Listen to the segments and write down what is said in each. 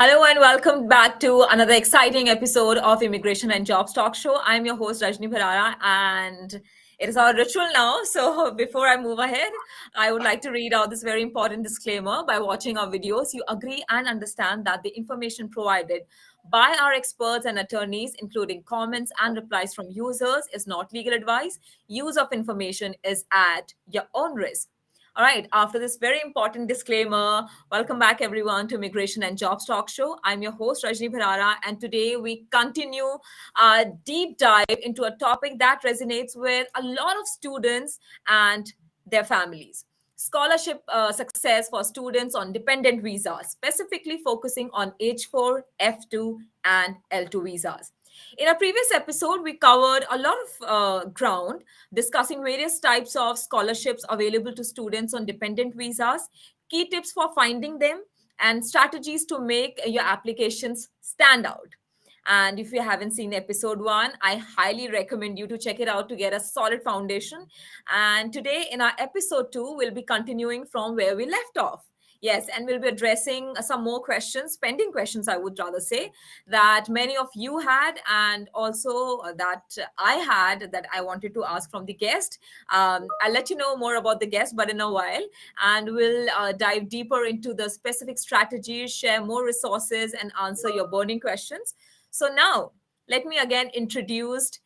Hello and welcome back to another exciting episode of Immigration and Jobs Talk Show. I'm your host Rajni Bharara, and it is our ritual now. So before I move ahead, I would like to read out this very important disclaimer. By watching our videos, you agree and understand that the information provided by our experts and attorneys, including comments and replies from users, is not legal advice. Use of information is at your own risk. All right, after this very important disclaimer, welcome back everyone to Immigration and Jobs Talk Show. I'm your host Rajni Bharara, and today we continue our deep dive into a topic that resonates with a lot of students and their families. Scholarship success for students on dependent visas, specifically focusing on H-4, F-2, and L-2 visas. In a previous episode, we covered a lot of ground discussing various types of scholarships available to students on dependent visas, key tips for finding them, and strategies to make your applications stand out. And if you haven't seen episode one, I highly recommend you to check it out to get a solid foundation. And today, in our episode two, we'll be continuing from where we left off. Yes, and we'll be addressing some more questions, pending questions, I would rather say, that many of you had, and also that I had that I wanted to ask from the guest. I'll let you know more about the guest, but in a while, and we'll dive deeper into the specific strategies, share more resources, and answer your burning questions. So now, let me again introduce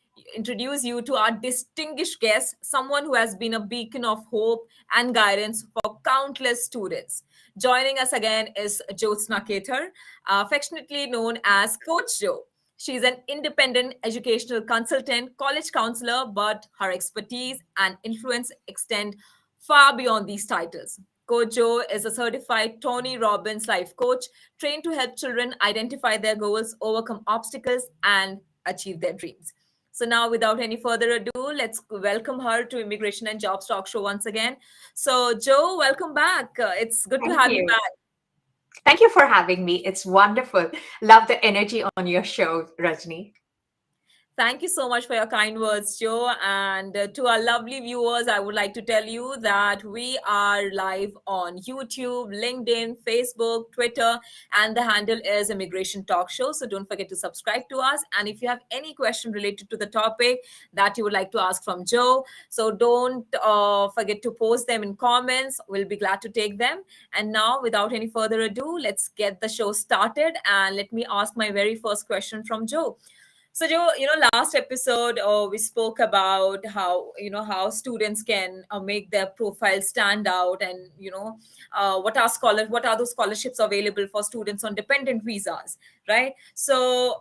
you to our distinguished guest, someone who has been a beacon of hope and guidance for countless students. Joining us again is Jothsna Kethar, affectionately known as Coach Jo. She's an independent educational consultant, college counselor, but her expertise and influence extend far beyond these titles. Coach Jo is a certified Tony Robbins life coach trained to help children identify their goals, overcome obstacles, and achieve their dreams. So now, without any further ado, let's welcome her to Immigration and Jobs Talk Show once again. So, Joe, welcome back. It's good to Thank have you you. back. Thank you for having me. It's wonderful. Love the energy on your show, Rajni. Thank you so much for your kind words, Joe. And to our lovely viewers, I would like to tell you that we are live on YouTube, LinkedIn, Facebook, Twitter, and the handle is Immigration Talk Show. So don't forget to subscribe to us. And if you have any question related to the topic that you would like to ask from Joe, so don't forget to post them in comments. We'll be glad to take them. And now, without any further ado, let's get the show started. And let me ask my very first question from Joe. So, Joe, last episode we spoke about how students can make their profile stand out, and what are those scholarships available for students on dependent visas, right? So,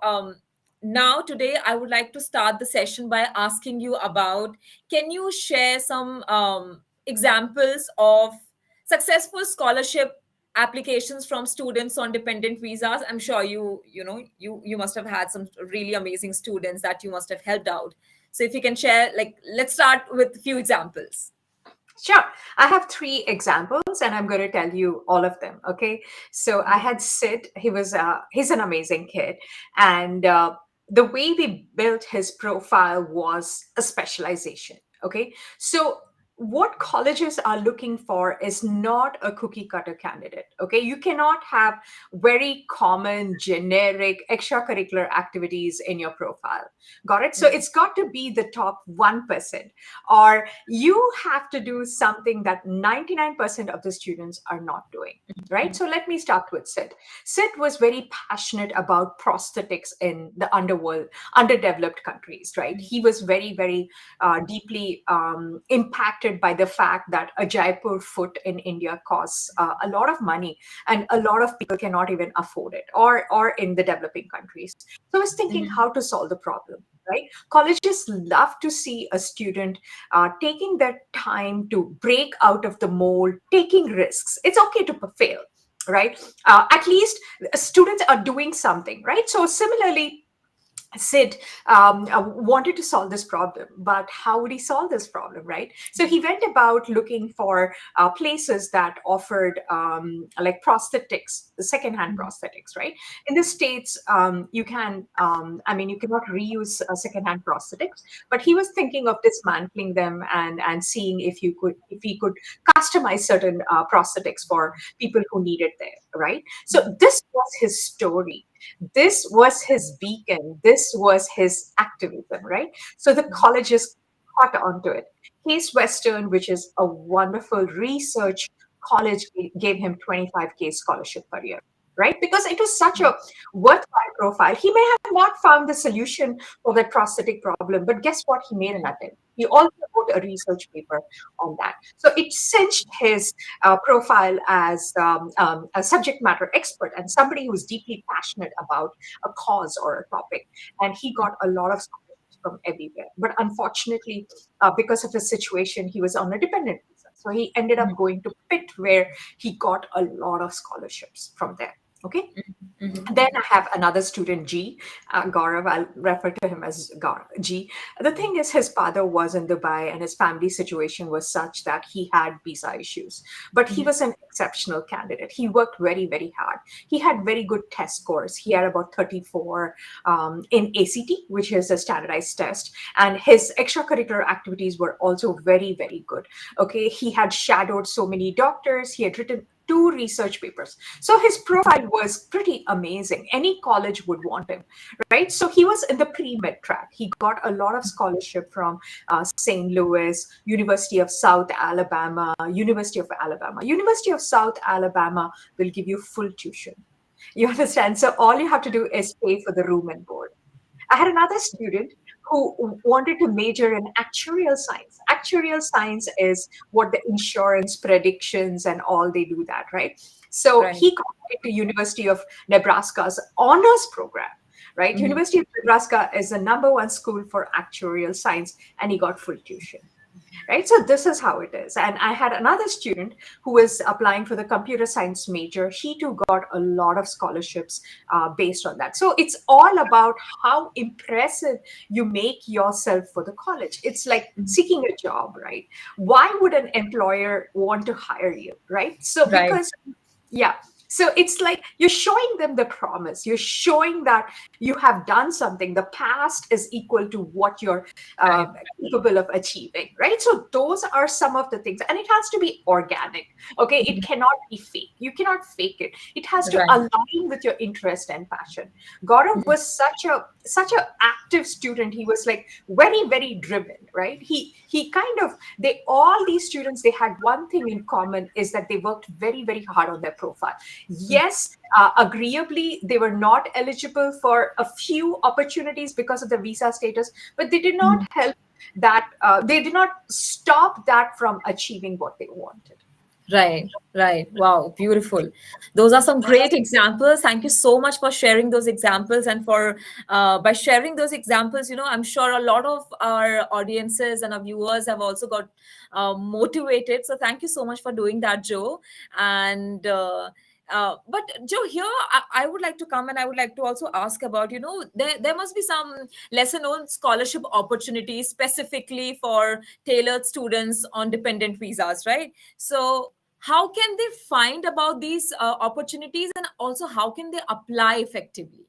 now today I would like to start the session by asking you about, can you share some examples of successful scholarship applications from students on dependent visas? I'm sure you must have had some really amazing students that you must have helped out. So if you can share, like, let's start with a few examples. Sure. I have three examples and I'm going to tell you all of them. Okay. So I had Sid. He's an amazing kid. And the way we built his profile was a specialization. Okay. So what colleges are looking for is not a cookie cutter candidate. Okay. You cannot have very common, generic extracurricular activities in your profile. Got it? So it's got to be the top 1%, or you have to do something that 99% of the students are not doing, right? So let me start with Sid. Sid was very passionate about prosthetics in the underworld, underdeveloped countries, right? He was very, very deeply impacted by the fact that a Jaipur foot in India costs a lot of money, and a lot of people cannot even afford it, or in the developing countries. So I was thinking how to solve the problem. Right? Colleges love to see a student taking their time to break out of the mold, taking risks. It's okay to fail, right? At least students are doing something, right? So similarly, Sid wanted to solve this problem, but how would he solve this problem, right? So he went about looking for places that offered like prosthetics, secondhand prosthetics, right? In the States, you can, you cannot reuse secondhand prosthetics, but he was thinking of dismantling them and seeing if he could customize certain prosthetics for people who need it there, right? So this was his story, this was his beacon, this was his activism, right? So the colleges caught onto it. Case Western, which is a wonderful research college, gave him 25K scholarship per year, right? Because it was such a worthwhile profile. He may have not found the solution for that prosthetic problem, but guess what? He made an attempt. He also wrote a research paper on that. So it cinched his profile as a subject matter expert and somebody who's deeply passionate about a cause or a topic. And he got a lot of scholarships from everywhere. But unfortunately, because of his situation, he was on a dependent visa. So he ended up going to Pitt, where he got a lot of scholarships from there. Okay. Then I have another student, G, Gaurav. I'll refer to him as G. The thing is, his father was in Dubai and his family situation was such that he had visa issues. But he was an exceptional candidate. He worked very, very hard. He had very good test scores. He had about 34 in ACT, which is a standardized test. And his extracurricular activities were also very, very good. Okay. He had shadowed so many doctors. He had written two research papers. So his profile was pretty amazing. Any college would want him, right? So he was in the pre-med track. He got a lot of scholarship from St. Louis, University of South Alabama, University of Alabama. University of South Alabama will give you full tuition. You understand? So all you have to do is pay for the room and board. I had another student who wanted to major in actuarial science. Actuarial science is what the insurance predictions and all they do that, right? So Right. he got into University of Nebraska's honors program, right? Mhm. University of Nebraska is the number one school for actuarial science, and he got full tuition, right? So this is how it is. And I had another student who was applying for the computer science major. He too got a lot of scholarships based on that. So it's all about how impressive you make yourself for the college. It's like seeking a job, right? Why would an employer want to hire you, right? So Right. because yeah. So it's like you're showing them the promise. You're showing that you have done something. The past is equal to what you're Right. capable of achieving, right? So those are some of the things, and it has to be organic. Okay, it cannot be fake. You cannot fake it. It has to Right. align with your interest and passion. Gaurav was such a active student. He was like very, very driven, right? He kind of they all these students, they had one thing in common, is that they worked very, very hard on their profile. Yes, agreeably, they were not eligible for a few opportunities because of the visa status, but they did not help that, they did not stop that from achieving what they wanted. Right, right. Wow, beautiful. Those are some great examples. Thank you so much for sharing those examples. And for by sharing those examples, I'm sure a lot of our audiences and our viewers have also got motivated. So thank you so much for doing that, Joe. And but Joe, here I would like to come and I would like to also ask about, there must be some lesser known scholarship opportunities specifically for tailored students on dependent visas, right? So how can they find about these opportunities, and also how can they apply effectively?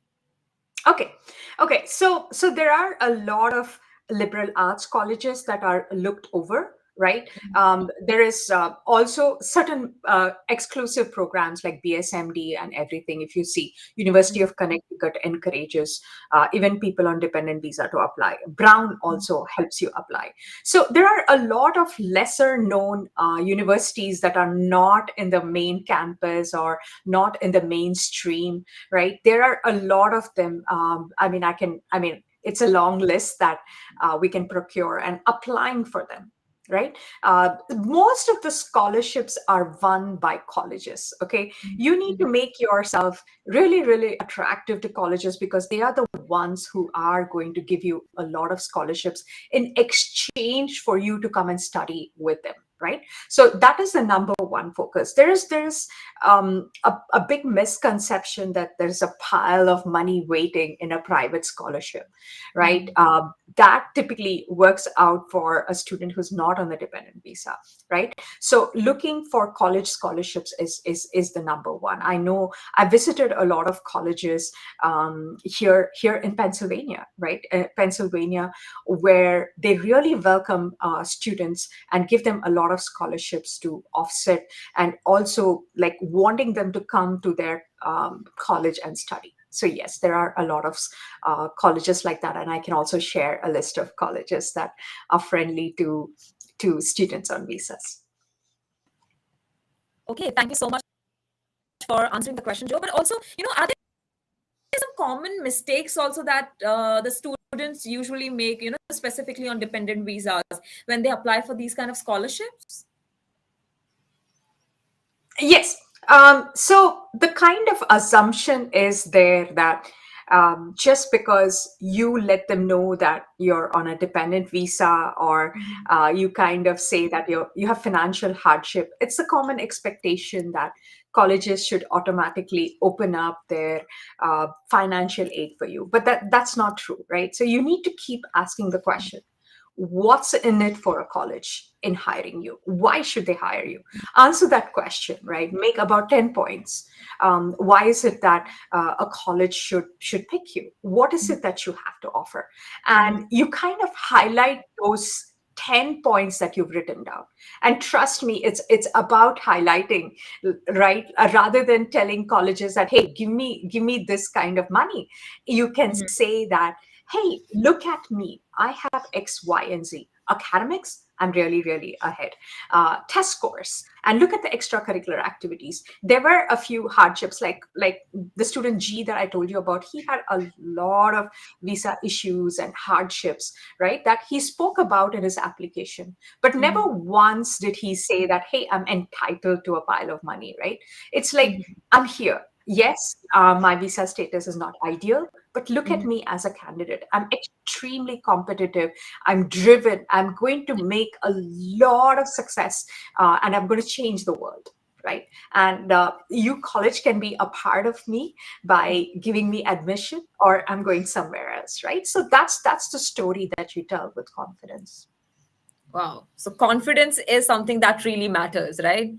Okay. Okay. So there are a lot of liberal arts colleges that are looked over, right? There is also certain exclusive programs like BSMD and everything. If you see, University of Connecticut encourages even people on dependent visa to apply. Brown also helps you apply. So there are a lot of lesser known universities that are not in the main campus or not in the mainstream, right? There are a lot of them. It's a long list that we can procure and applying for them, right? Most of the scholarships are won by colleges. Okay, you need to make yourself really, really attractive to colleges because they are the ones who are going to give you a lot of scholarships in exchange for you to come and study with them. right? So that is the number one focus. There's a big misconception that there's a pile of money waiting in a private scholarship, right? That typically works out for a student who's not on the dependent visa, right? So looking for college scholarships is the number one. I know I visited a lot of colleges here in Pennsylvania, right? Pennsylvania, where they really welcome students and give them a lot of scholarships to offset, and also like wanting them to come to their college and study. So yes, there are a lot of colleges like that, and I can also share a list of colleges that are friendly to students on visas. Okay, thank you so much for answering the question, Joe. But also, are there some common mistakes also that the students usually make, specifically on dependent visas when they apply for these kind of scholarships? Yes. So the kind of assumption is there that just because you let them know that you're on a dependent visa, or you kind of say that you have financial hardship, it's a common expectation that colleges should automatically open up their financial aid for you. But that's not true, right? So you need to keep asking the question, what's in it for a college in hiring you? Why should they hire you? Answer that question, right? Make about 10 points. Why is it that a college should pick you? What is it that you have to offer? And you kind of highlight those 10 points that you've written down. And trust me, it's about highlighting, right? Rather than telling colleges that, hey, give me this kind of money. You can say that, hey, look at me. I have X, Y, and Z. Academics, I'm really, really ahead. Test scores, and look at the extracurricular activities. There were a few hardships, like the student G that I told you about. He had a lot of visa issues and hardships, right? That he spoke about in his application, but never once did he say that, hey, I'm entitled to a pile of money, right? It's like, I'm here. Yes, my visa status is not ideal, but look at me as a candidate. I'm extremely competitive. I'm driven. I'm going to make a lot of success, and I'm going to change the world. Right. And you, college, can be a part of me by giving me admission, or I'm going somewhere else. Right. So that's the story that you tell with confidence. Wow. So confidence is something that really matters, right?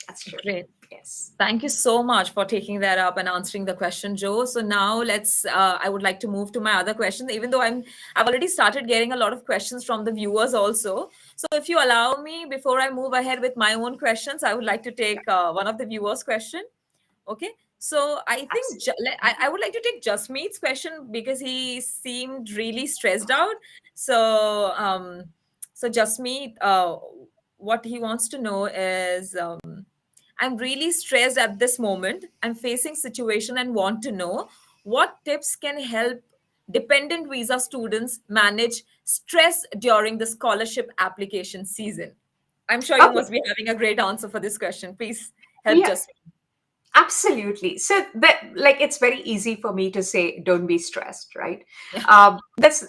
That's true. Great. Yes. Thank you so much for taking that up and answering the question, Joe. So now I would like to move to my other questions, even though I've already started getting a lot of questions from the viewers also. So if you allow me, before I move ahead with my own questions, I would like to Yeah. take one of the viewers' question. Okay. So I think Absolutely. I would like to take Jasmeet's question because he seemed really stressed out. So Jasmeet, what he wants to know is, I'm really stressed at this moment. I'm facing situation and want to know what tips can help dependent visa students manage stress during the scholarship application season. I'm sure you Okay. must be having a great answer for this question. Please help Yeah. Jasmeet. Absolutely. So that, like, it's very easy for me to say, don't be stressed, right? Yeah.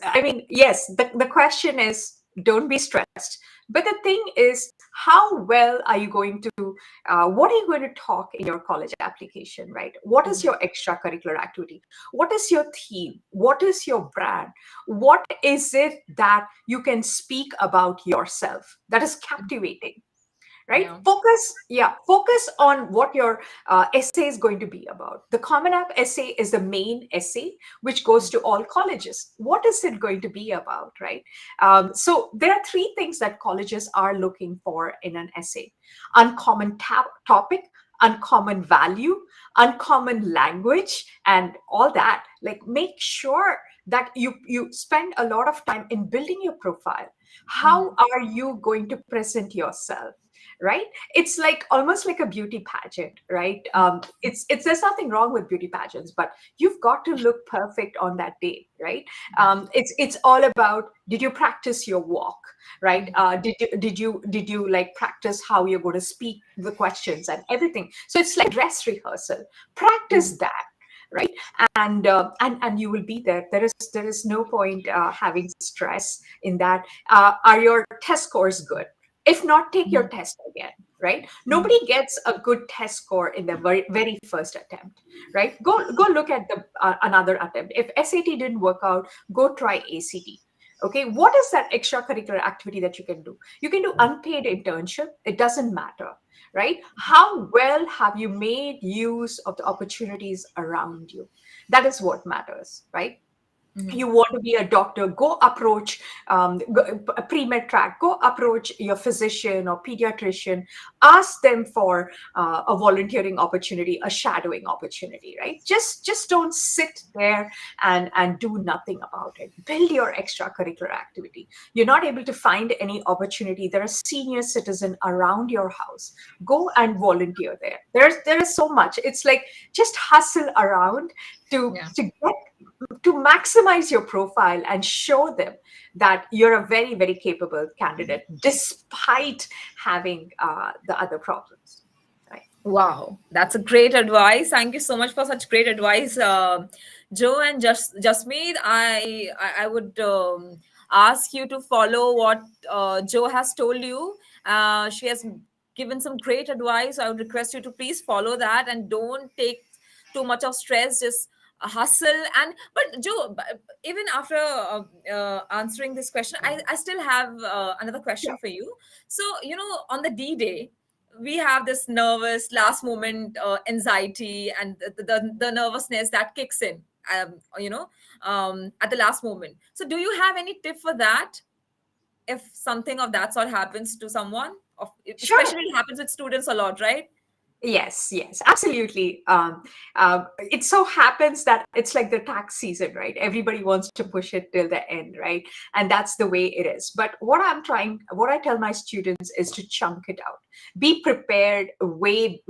I mean, yes, the question is, don't be stressed. But the thing is, how well are you going to, what are you going to talk in your college application, right? What is your extracurricular activity? What is your theme? What is your brand? What is it that you can speak about yourself that is captivating? Right, Yeah. focus on what your essay is going to be about. The common app essay is the main essay which goes to all colleges. What is it going to be about, right? So there are three things that colleges are looking for in an essay: uncommon topic, uncommon value, uncommon language, and all that. Like, make sure that you spend a lot of time in building your profile. How are you going to present yourself, right? It's like almost like a beauty pageant, right? It's there's nothing wrong with beauty pageants, but you've got to look perfect on that day, right? It's all about, did you practice your walk, right? Did you like practice how you're going to speak the questions and everything? So it's like dress rehearsal. Practice that. right? And you will be there. There is no point having stress in that. Are your test scores good? If not, take your Mhm. test again, right? Mhm. Nobody gets a good test score in the very first attempt, right? Go look at the another attempt. If SAT didn't work out, go try ACT. Okay, what is that extracurricular activity that you can do? You can do unpaid internship. It doesn't matter, right? How well have you made use of the opportunities around you? That is what matters, right? Mhm. You want to be a doctor, go approach a pre-med track, go approach your physician or pediatrician, ask them for a volunteering opportunity, a shadowing opportunity, right? Just don't sit there and do nothing about it. Build your extracurricular activity. You're not able to find any opportunity, there are senior citizen around your house, go and volunteer there. There is so much. It's like just hustle around Yeah. to get to maximize your profile and show them that you're a very, very capable candidate despite having the other problems, right? Wow, that's a great advice. Thank you so much for such great advice, Joe and Jasmeet. I would ask you to follow what Joe has told you. She has given some great advice. I would request you to please follow that and don't take too much of stress. Just hustle. And but Joe, even after answering this question, I still have another question Sure. for you. So on the D-Day, we have this nervous last moment anxiety and the nervousness that kicks in at the last moment. So do you have any tip for that if something of that sort happens to someone, Sure. especially it happens with students a lot, right? Yes, yes, absolutely. It so happens that it's like the tax season, right? Everybody wants to push it till the end, right? And that's the way it is. But what I tell my students is to chunk it out. Be prepared way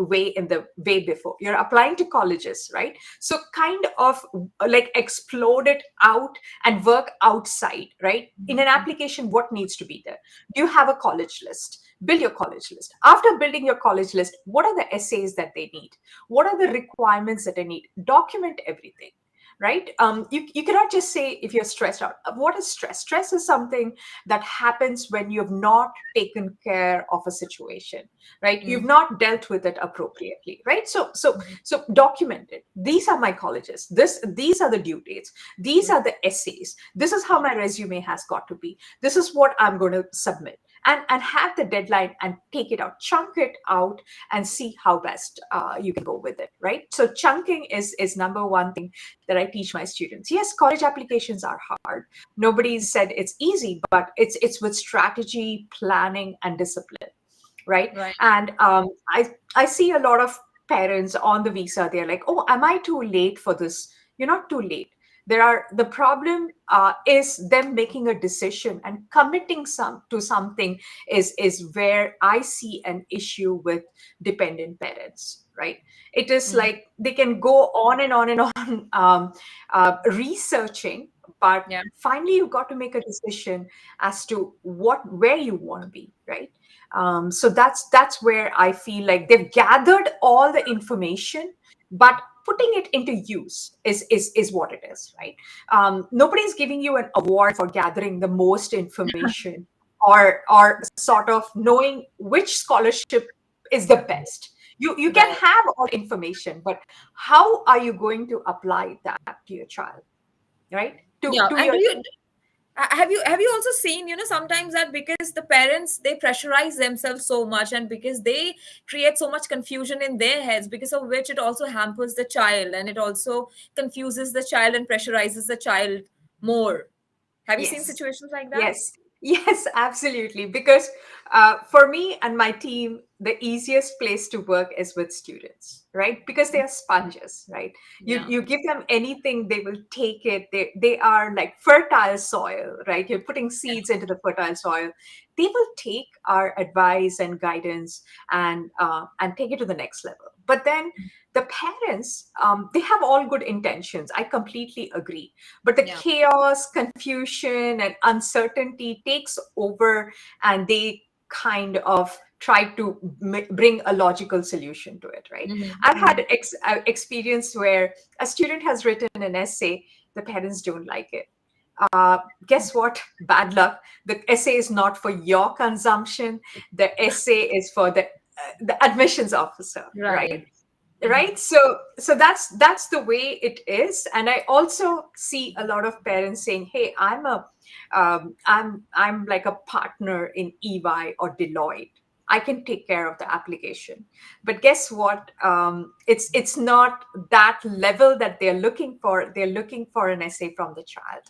before. You're applying to colleges, right? So kind of like explode it out and work outside, right? In an application, what needs to be there? Do you have a college list? Build your college list. After building your college list, what are the essays that they need? What are the requirements that they need? Document everything, right? You cannot just say if you're stressed out. What is stress? Stress is something that happens when you have not taken care of a situation, right? You've Mm, not dealt with it appropriately, right? So document it. These are my colleges. These are the due dates. These mm, are the essays. This is how my resume has got to be. This is what I'm going to submit, and have the deadline and take it out, chunk it out, and see how best you can go with it, right? So chunking is number one thing that I teach my students. Yes, college applications are hard. Nobody said it's easy, but it's with strategy, planning, and discipline, right? right. And I see a lot of parents on the visa. They're like, oh, am I too late for this? You're not too late. The problem is them making a decision and committing some to something is where I see an issue with dependent parents, right? It is Mm, like they can go on and on and on researching, but yeah. finally you got to make a decision as to where you want to be, right? So that's where I feel like they've gathered all the information, but putting it into use is what it is, right? Nobody's giving you an award for gathering the most information, or sort of knowing which scholarship is the best. You can Right. have all information, but how are you going to apply that to your child, right? to Yeah. to And your have you also seen, sometimes that because the parents, they pressurize themselves so much, and because they create so much confusion in their heads, because of which it also hampers the child, and it also confuses the child and pressurizes the child more. Have you seen Yes. situations like that? Yes, yes, absolutely. Because for me and my team, the easiest place to work is with students, right? Because they are sponges, right? You Yeah. you give them anything, they will take it. They are like fertile soil, right? You're putting seeds into the fertile soil. They will take our advice and guidance and take it to the next level. But then the parents, they have all good intentions. I completely agree, but the Yeah. chaos, confusion, and uncertainty takes over, and they kind of try to bring a logical solution to it, right? Mhm. I've had experience where a student has written an essay, the parents don't like it. Guess what? Bad luck. The essay is not for your consumption. The essay is for the admissions officer, right? Right. Mhm. Right. So that's the way it is. And I also see a lot of parents saying, hey, I'm like a partner in EY or Deloitte. I can take care of the application. But guess what? It's not that level that they're looking for. They're looking for an essay from the child,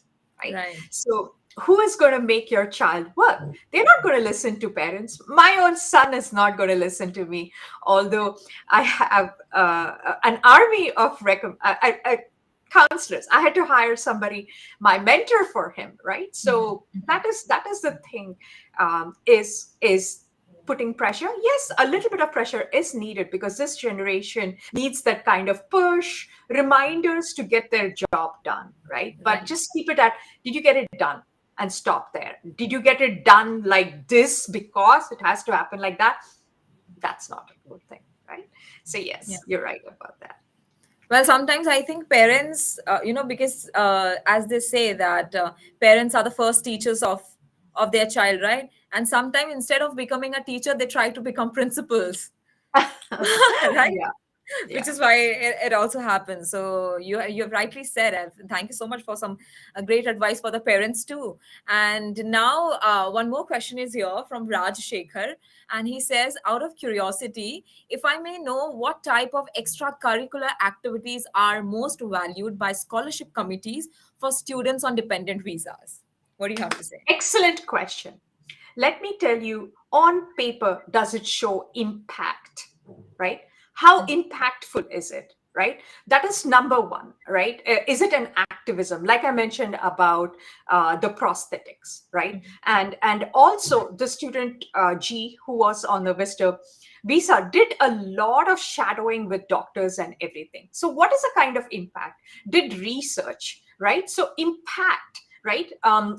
right? Right. So who is going to make your child work? They're not going to listen to parents. My own son is not going to listen to me, although I have an army of counselors. I had to hire somebody, my mentor for him, right? Mhm. So that is the thing. Is putting pressure. Yes, a little bit of pressure is needed because this generation needs that kind of push, reminders to get their job done, right? But Right. just keep it at, did you get it done? And stop there. Did you get it done like this because it has to happen like that? That's not a good thing, right? So Yeah. yes, you're right about that. Well, sometimes I think parents, because as they say that parents are the first teachers of their child, right? And sometimes instead of becoming a teacher, they try to become principals, right? Yeah, Which yeah. is why it also happens. So you have rightly said, and thank you so much for some great advice for the parents too. And now one more question is here from Raj Shekhar, and he says, out of curiosity, if I may know, what type of extracurricular activities are most valued by scholarship committees for students on dependent visas? What do you have to say? Excellent question. Let me tell you, on paper, does it show impact, right? How impactful is it, right? That is number one, right? Is it an activism, like I mentioned about the prosthetics, right? And also the student G, who was on the visitor visa, did a lot of shadowing with doctors and everything. So what is the kind of impact? Did research, right? So impact, right?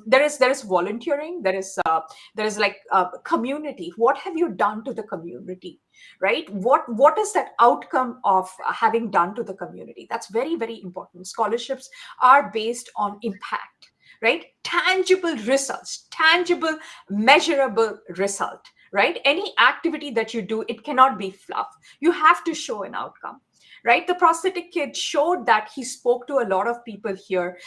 There is volunteering, there is like community. What have you done to the community, right? What is that outcome of having done to the community? That's very, very important. Scholarships are based on impact, right? Tangible results, tangible, measurable result, right? Any activity that you do, it cannot be fluff. You have to show an outcome, right? The prosthetic kid showed that he spoke to a lot of people here,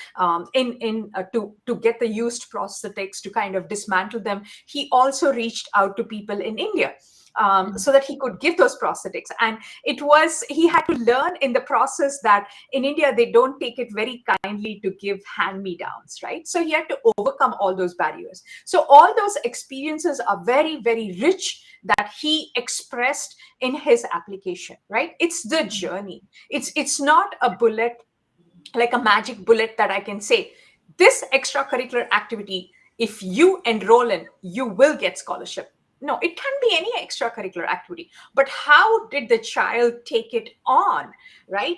in to get the used prosthetics, to kind of dismantle them. He also reached out to people in India, so that he could give those prosthetics. And he had to learn in the process that in India they don't take it very kindly to give hand me downs, right? So he had to overcome all those barriers. So all those experiences are very, very rich that he expressed in his application, right? It's the journey. It's not a bullet, like a magic bullet that I can say, this extracurricular activity, if you enroll in, you will get scholarship. No, it can be any extracurricular activity, but how did the child take it on, right?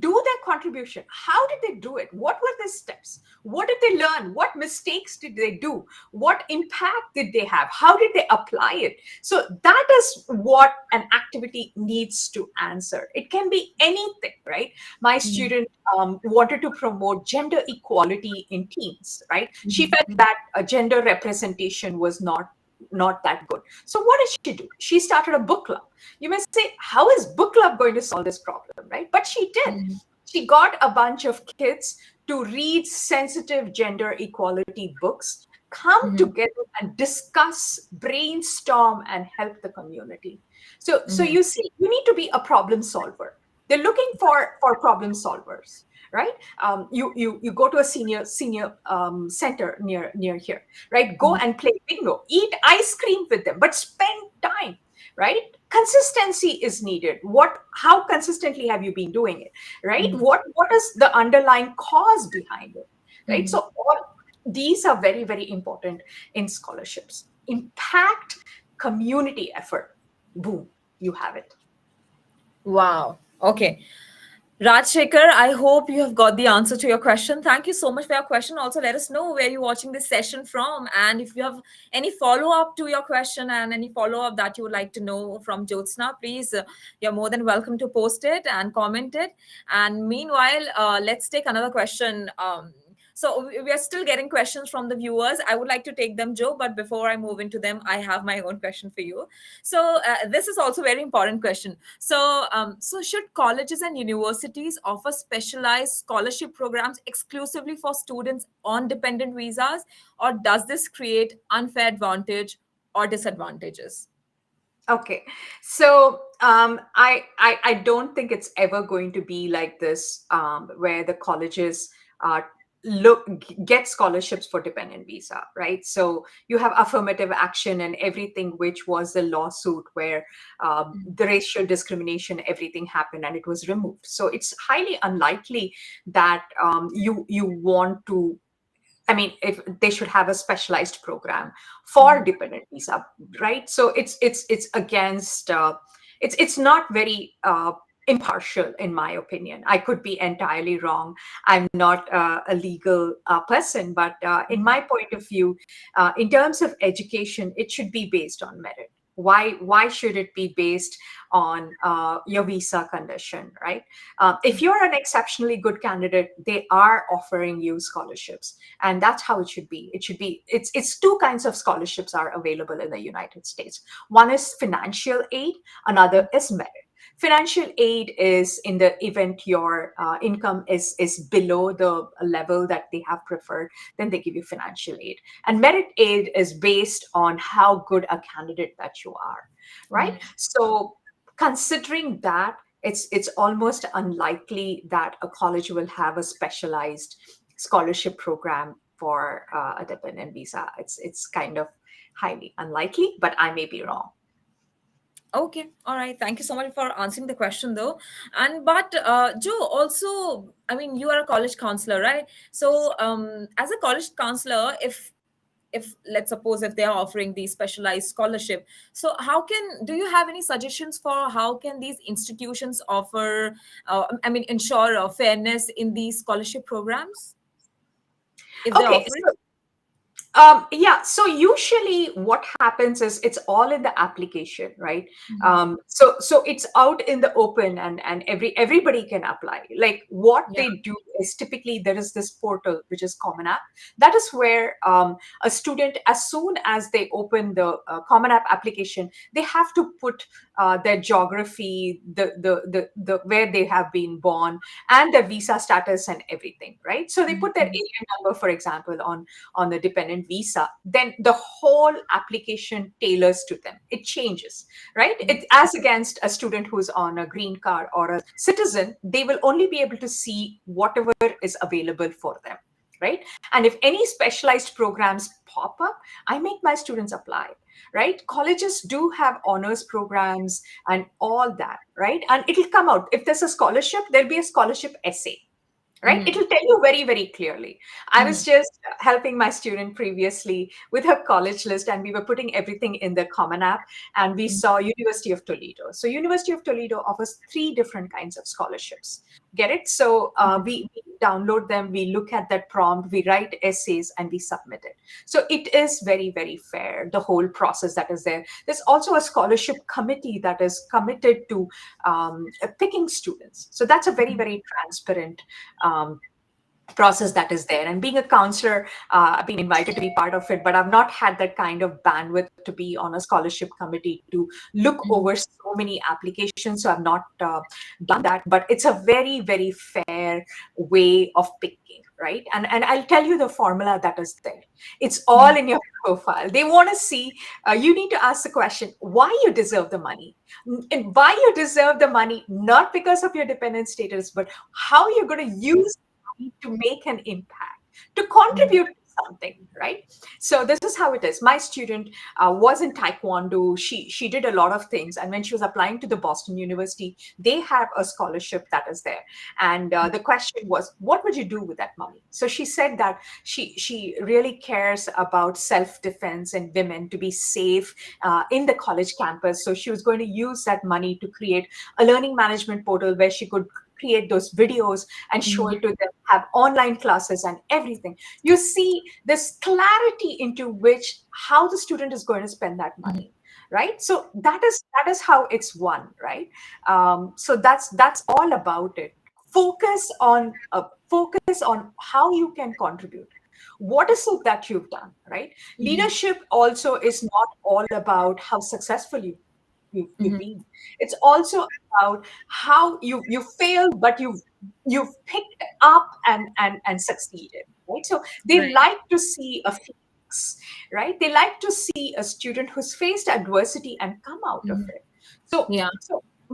Do their contribution. How did they do it? What were the steps? What did they learn? What mistakes did they do? What impact did they have? How did they apply it? So that is what an activity needs to answer. It can be anything, right? My student wanted to promote gender equality in teams, right? She felt that a gender representation was not that good. So what did she do? She started a book club. You may say, how is book club going to solve this problem, right? But she did. She got a bunch of kids to read sensitive gender equality books, come together and discuss, brainstorm, and help the community. So you see, you need to be a problem solver. They're looking for problem solvers, right? You go to a senior center near here, right? Go and play bingo, eat ice cream with them, but spend time, right? Consistency is needed. How consistently have you been doing it, right? What is the underlying cause behind it, right? So all these are very, very important in scholarships. Impact, community effort, boom, you have it. Wow. Okay. Rajshekhar, I hope you have got the answer to your question. Thank you so much for your question. Also, let us know where you're watching this session from. And if you have any follow up to your question and any follow up that you would like to know from Jothsna, please, you're more than welcome to post it and comment it. And meanwhile, let's take another question. So we are still getting questions from the viewers. I would like to take them, Joe, but before I move into them, I have my own question for you. So this is also a very important question. So should colleges and universities offer specialized scholarship programs exclusively for students on dependent visas, or does this create unfair advantage or disadvantages? Okay, so I don't think it's ever going to be like this, where the colleges uh, get scholarships for dependent visa, right? So you have affirmative action and everything, which was the lawsuit where the racial discrimination, everything happened and it was removed. So it's highly unlikely that you want to. I mean, if they should have a specialized program for dependent visa, right? So it's against it's not very impartial, in my opinion. I could be entirely wrong. I'm not a legal person, but in my point of view, in terms of education, it should be based on merit. Why should it be based on your visa condition, right? If you're an exceptionally good candidate, they are offering you scholarships, and that's how it should be. It's two kinds of scholarships are available in the United States. One is financial aid, another is merit. Financial aid is in the event your income is below the level that they have preferred, then they give you financial aid. And merit aid is based on how good a candidate that you are, right? So considering that, it's almost unlikely that a college will have a specialized scholarship program for a dependent visa. It's kind of highly unlikely, but I may be wrong. Okay, all right. Thank you so much for answering the question, though. And but Joe, also, I mean, you are a college counselor, right? So, as a college counselor, if let's suppose if they are offering the specialized scholarship, so how can do you have any suggestions for how can these institutions offer? I mean, ensure fairness in these scholarship programs if they're Okay, offering. yeah. So usually, what happens is it's all in the application, right? Mhm. So it's out in the open, and everybody can apply. Like what Yeah. they do is typically there is this portal which is Common App. That is where a student, as soon as they open the Common App application, they have to put their geography, the where they have been born, and their visa status and everything, right? So they put their Mhm. alien number, for example, on the dependent visa, then the whole application tailors to them. It changes, right? It, as against a student who's on a green card or a citizen, they will only be able to see whatever is available for them, right? And if any specialized programs pop up, I make my students apply, right? Colleges do have honors programs and all that, right? And it'll come out. If there's a scholarship, there'll be a scholarship essay, right? Mhm. It'll tell you very, very clearly. I was Mhm. just helping my student previously with her college list, and we were putting everything in the Common App, and we saw University of Toledo. So University of Toledo offers three different kinds of scholarships. Get it? So we download them, we look at that prompt, we write essays, and we submit it. So it is very, very fair, the whole process that is there. There's also a scholarship committee that is committed to picking students. So that's a very, very transparent um, process that is there. And being a counselor, I've been invited to be part of it, but I've not had that kind of bandwidth to be on a scholarship committee to look over so many applications. So I've not done that, but it's a very, very fair way of picking, right? And I'll tell you the formula that is there. It's all in your profile. They want to see, you need to ask the question, why you deserve the money. And why you deserve the money, not because of your dependent status, but how you're going to use to make an impact, to Mhm. contribute to something, right? So this is how it is. My student was in Taekwondo. She did a lot of things, and when she was applying to the Boston University, they have a scholarship that is there. And the question was, what would you do with that money? So she said that she really cares about self defense and women to be safe in the college campus. So she was going to use that money to create a learning management portal where she could create those videos and show Mhm. it to them, have online classes and everything. You see this clarity into which how the student is going to spend that Mhm. money, right? So that is how it's won, right? So that's all about it. Focus on how you can contribute. What is it that you've done, right? Mhm. Leadership also is not all about how successful you've Mhm. been. It's also about how you failed, but you've picked up and succeeded, right? So they Right. like to see a phoenix, right? They like to see a student who's faced adversity and come out of Mhm. it. So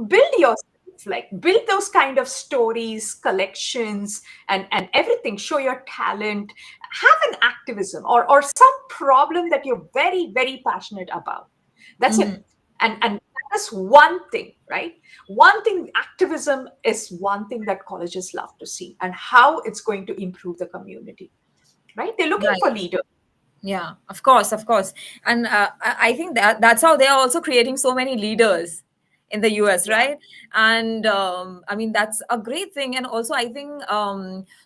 build yourself, like build those kind of stories, collections, and everything. Show your talent, have an activism or some problem that you're very, very passionate about. That's it. Mhm. And that's one thing, right? One thing, activism is one thing that colleges love to see, and how it's going to improve the community, right? They're looking Right. for leaders. Yeah, of course, of course. And I think that that's how they are also creating so many leaders in the US, Yeah. right? And I mean, that's a great thing. And also, I think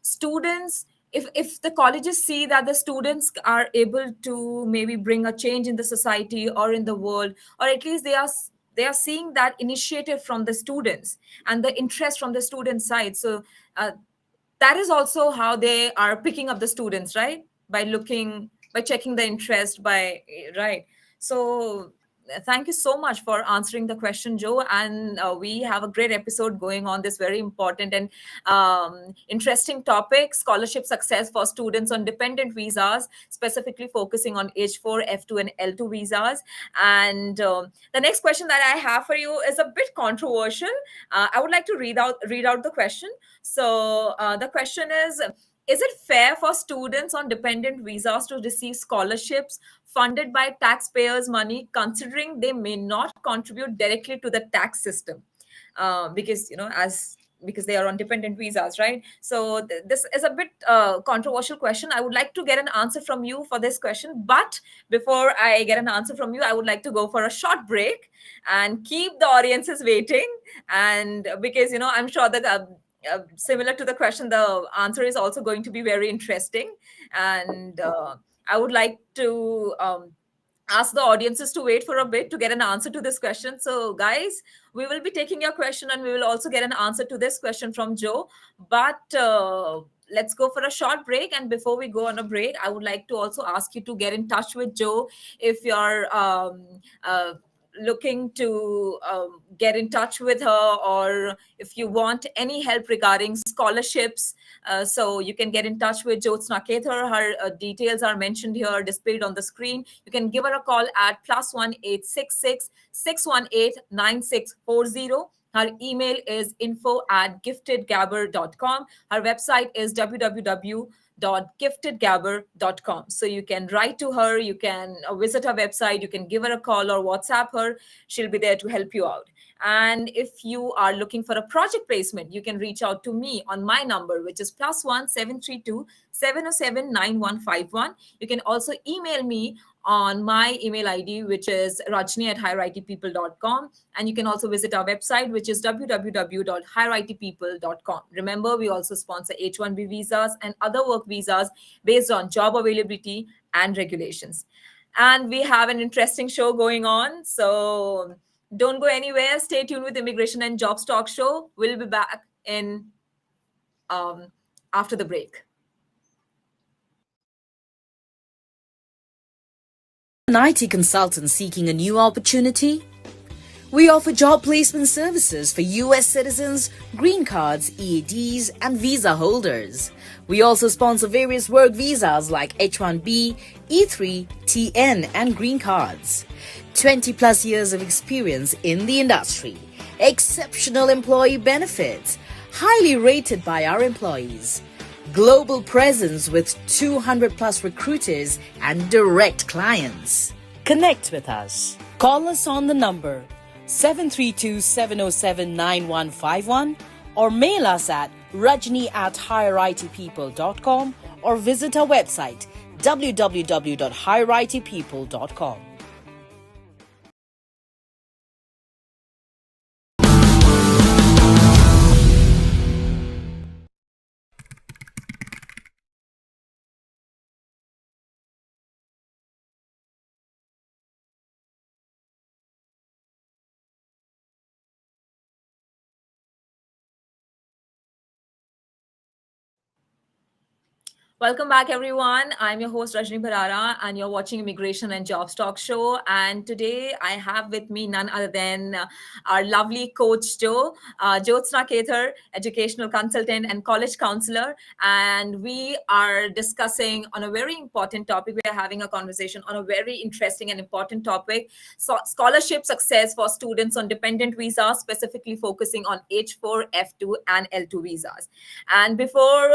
students, if the colleges see that the students are able to maybe bring a change in the society or in the world, or at least they are seeing that initiative from the students and the interest from the student side. So uh, that is also how they are picking up the students, right? By checking the interest, by right. So thank you so much for answering the question, Joe. And we have a great episode going on this very important and interesting topic: scholarship success for students on dependent visas, specifically focusing on H-4, F-2, and L-2 visas. And the next question that I have for you is a bit controversial. I would like to read out the question. So the question is it fair for students on dependent visas to receive scholarships funded by taxpayers' money, considering they may not contribute directly to the tax system? Because because they are on dependent visas, right? So this is a bit controversial question. I would like to get an answer from you for this question, but before I get an answer from you, I would like to go for a short break and keep the audiences waiting. And because I'm sure that similar to the question, the answer is also going to be very interesting. And I would like to ask the audiences to wait for a bit to get an answer to this question. So, guys, we will be taking your question and we will also get an answer to this question from Joe. But let's go for a short break. And before we go on a break, I would like to also ask you to get in touch with Joe if you're looking to get in touch with her, or if you want any help regarding scholarships. So you can get in touch with Jothsna Kethar. Her details are mentioned here, displayed on the screen. You can give her a call at +1-866-618-9640. Her email is info@giftedgabber.com. Her website is www.giftedgabber.com. So you can write to her, you can visit her website, you can give her a call or WhatsApp her. She'll be there to help you out. And if you are looking for a project placement, you can reach out to me on my number, which is +1-732-707-9151. You can also email me on my email ID, which is rajni@higherightpeople.com. And you can also visit our website, which is www.higherightpeople.com. Remember, we also sponsor H-1B visas and other work visas based on job availability and regulations. And we have an interesting show going on. So don't go anywhere. Stay tuned with Immigration and Jobs Talk Show. We'll be back in um, after the break. An IT consultant seeking a new opportunity? We offer job placement services for US citizens, green cards, EADs, and visa holders. We also sponsor various work visas like H-1B, E-3, TN, and green cards. 20 plus years of experience in the industry. Exceptional employee benefits. Highly rated by our employees. Global presence with 200 plus recruiters and direct clients. Connect with us. Call us on the number 732-707-9151 or mail us at rajni@higherightpeople.com or visit our website www.higherightpeople.com. Welcome back, everyone. I'm your host, Rajni Bharara, and you're watching Immigration and Jobs Talk Show. And today I have with me none other than our lovely coach, Jothsna Kethar, educational consultant and college counselor. And we are discussing on a very important topic. We are having a conversation on a very interesting and important topic, so scholarship success for students on dependent visas, specifically focusing on H-4, F-2, and L-2 visas. And before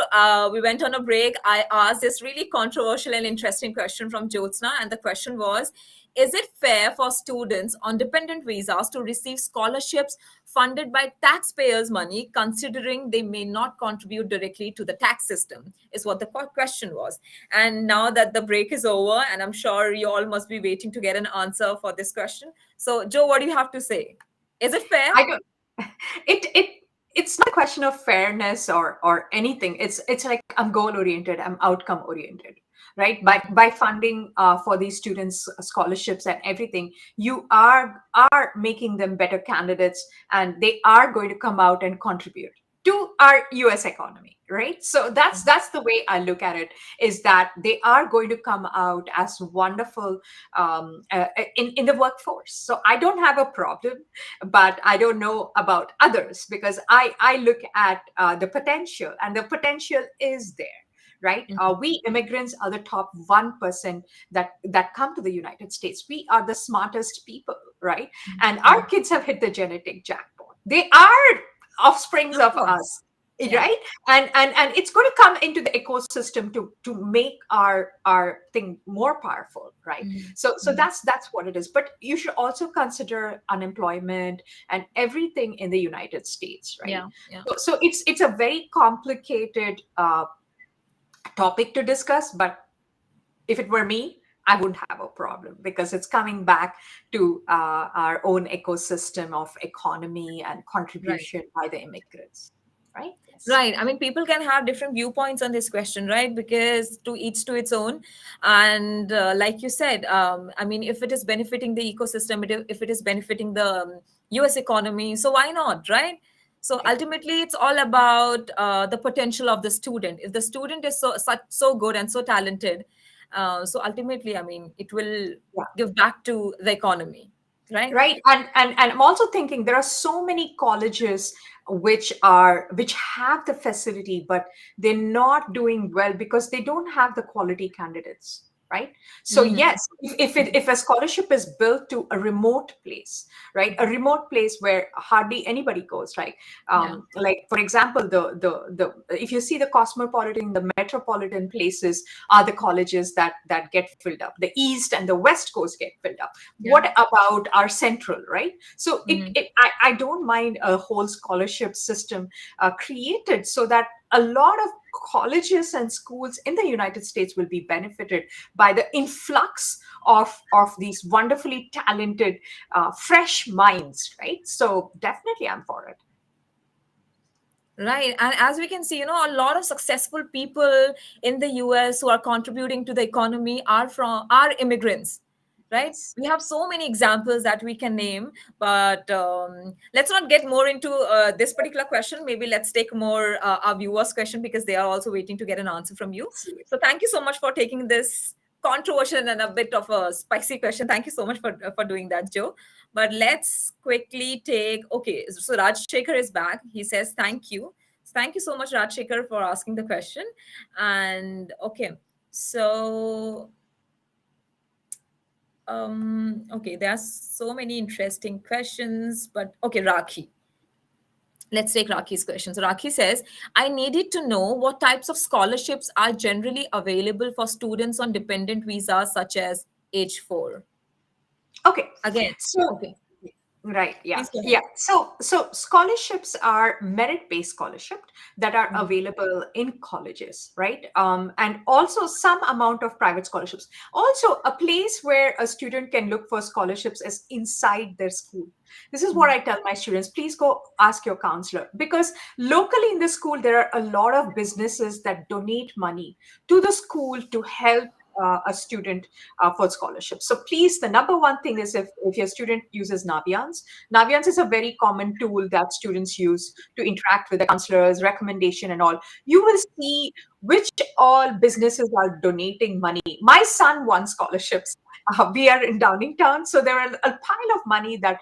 we went on a break, I asked this really controversial and interesting question from Jothsna. And the question was, is it fair for students on dependent visas to receive scholarships funded by taxpayers' money, considering they may not contribute directly to the tax system? Is what the question was. And now that the break is over, and I'm sure you all must be waiting to get an answer for this question. So, Joe, what do you have to say? Is it fair? I don't. It's not a question of fairness or anything. It's like I'm goal oriented. I'm outcome oriented, right? By funding for these students scholarships and everything, you are making them better candidates, and they are going to come out and contribute to our US economy, right? So that's the way I look at it, is that they are going to come out as wonderful in the workforce. So I don't have a problem, but I don't know about others, because I look at the potential, and the potential is there, right? We immigrants are the top 1% that come to the United States. We are the smartest people, right? And our kids have hit the genetic jackpot. They are offsprings Of of course. us, Yeah. right? And it's going to come into the ecosystem to make our thing more powerful, right? So that's what it is. But you should also consider unemployment and everything in the United States, right? Yeah. Yeah. So it's a very complicated topic to discuss. But if it were me, I wouldn't have a problem, because it's coming back to our own ecosystem of economy and Right. contribution by the immigrants, right? Yes. Right. I mean, people can have different viewpoints on this question, right? Because to each to its own. And like you said, I mean, if it is benefiting the ecosystem, if it is benefiting the US economy, so why not, right? So Yeah. ultimately, it's all about the potential of the student. If the student is so good and so talented, so ultimately, I mean, it will Yeah. give back to the economy, right? Right. And I'm also thinking there are so many colleges which have the facility, but they're not doing well because they don't have the quality candidates, right? So Hmm. yes, if a scholarship is built to a remote place, right, a remote place where hardly anybody goes, right? Yeah. Like for example, the if you see the cosmopolitan, the metropolitan places are the colleges that get filled up. The east and the west coast get filled up. Yeah. What about our central, right? So Hmm. I don't mind a whole scholarship system created, so that a lot of colleges and schools in the United States will be benefited by the influx of these wonderfully talented fresh minds, right? So definitely I'm for it. Right. And as we can see, a lot of successful people in the US who are contributing to the economy are immigrants. Right. Yes. We have so many examples that we can name, but let's not get more into this particular question. Maybe let's take more our viewers' question, because they are also waiting to get an answer from you. So thank you so much for taking this controversial and a bit of a spicy question. Thank you so much for doing that, Joe. But let's quickly take, okay, so Raj Shekhar is back. He says, thank you. Thank you so much, Raj Shekhar, for asking the question. And okay, so okay, there are so many interesting questions, but okay, Rakhi. Let's take Rakhi's question. So Rakhi says, I needed to know what types of scholarships are generally available for students on dependent visas such as H-4. Okay. Again, So okay, right, yeah, please go ahead. yeah. So scholarships are merit-based scholarships that are Mhm. available in colleges, right? And also some amount of private scholarships. Also, a place where a student can look for scholarships is inside their school. This is what I tell my students: please go ask your counselor, because locally in the school there are a lot of businesses that donate money to the school to help a student for scholarships. So please, the number one thing is if your student uses Naviance is a very common tool that students use to interact with the counselors, recommendation and all. You will see which all businesses are donating money. My son won scholarships. We are in Downingtown, so there are a pile of money that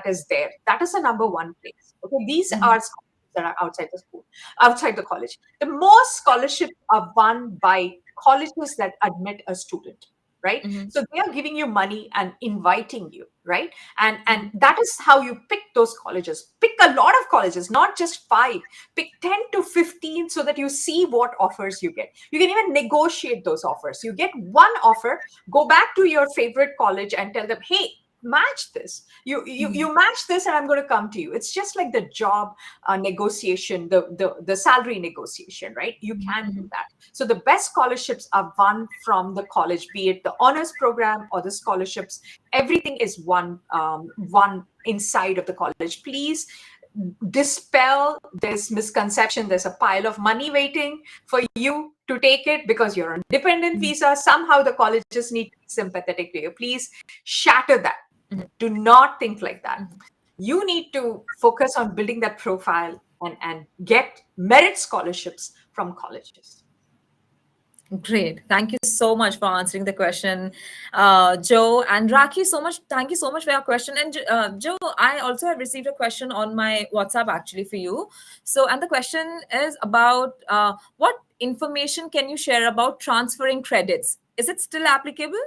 is there. That is the number one place. Okay, these are scholarships that are outside the school, outside the college. The most scholarships are won by colleges that admit a student, right? Mhm. So they are giving you money and inviting you, right? And that is how you pick those colleges. Pick a lot of colleges, not just five. Pick 10 to 15 so that you see what offers you get. You can even negotiate those offers. You get one offer, go back to your favorite college and tell them, hey, match this. You match this and I'm going to come to you. It's just like the job negotiation, the salary negotiation, right? You can do that. So the best scholarships are won from the college, be it the honors program or the scholarships. Everything is one inside of the college. Please dispel this misconception. There's a pile of money waiting for you to take it because you're on dependent visa. Somehow the colleges need to be sympathetic to you. Please shatter that. Do not think like that. You need to focus on building that profile and get merit scholarships from colleges. Great. Thank you so much for answering the question, Joe and Raki. So much. Thank you so much for your question. And Joe, I also have received a question on my WhatsApp actually for you. So, and the question is about what information can you share about transferring credits? Is it still applicable?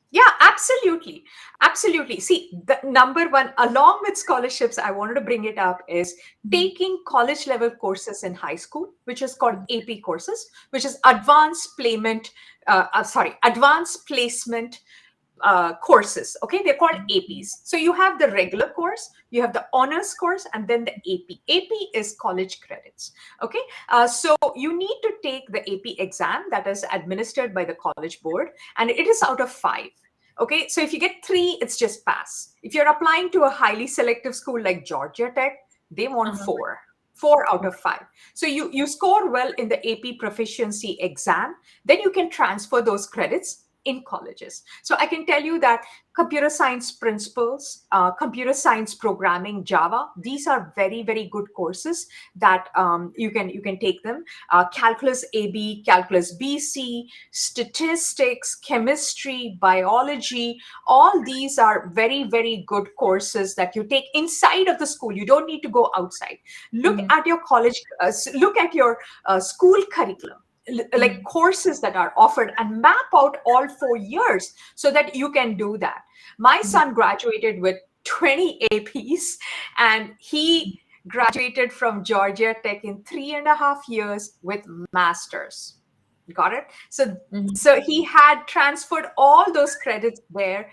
Yeah, absolutely. Absolutely. See, the number one, along with scholarships, I wanted to bring it up is taking college level courses in high school, which is called AP courses, which is advanced placement courses. Okay, they're called APs. So you have the regular course, you have the honors course, and then the AP. AP is college credits. Okay, so you need to take the AP exam that is administered by the college board, and it is out of 5. Okay, so if you get 3, it's just pass. If you're applying to a highly selective school like Georgia Tech, they want 4 out of 5. So you score well in the AP proficiency exam, then you can transfer those credits in colleges. So I can tell you that computer science principles, computer science programming, Java, these are very, very good courses that you can take them. Calculus AB, Calculus BC, statistics, chemistry, biology, all these are very, very good courses that you take inside of the school. You don't need to go outside. Look at your college, look at your school curriculum, like courses that are offered, and map out all 4 years so that you can do that. My son graduated with 20 APs, and he graduated from Georgia Tech in 3.5 years with masters. Got it? So he had transferred all those credits there,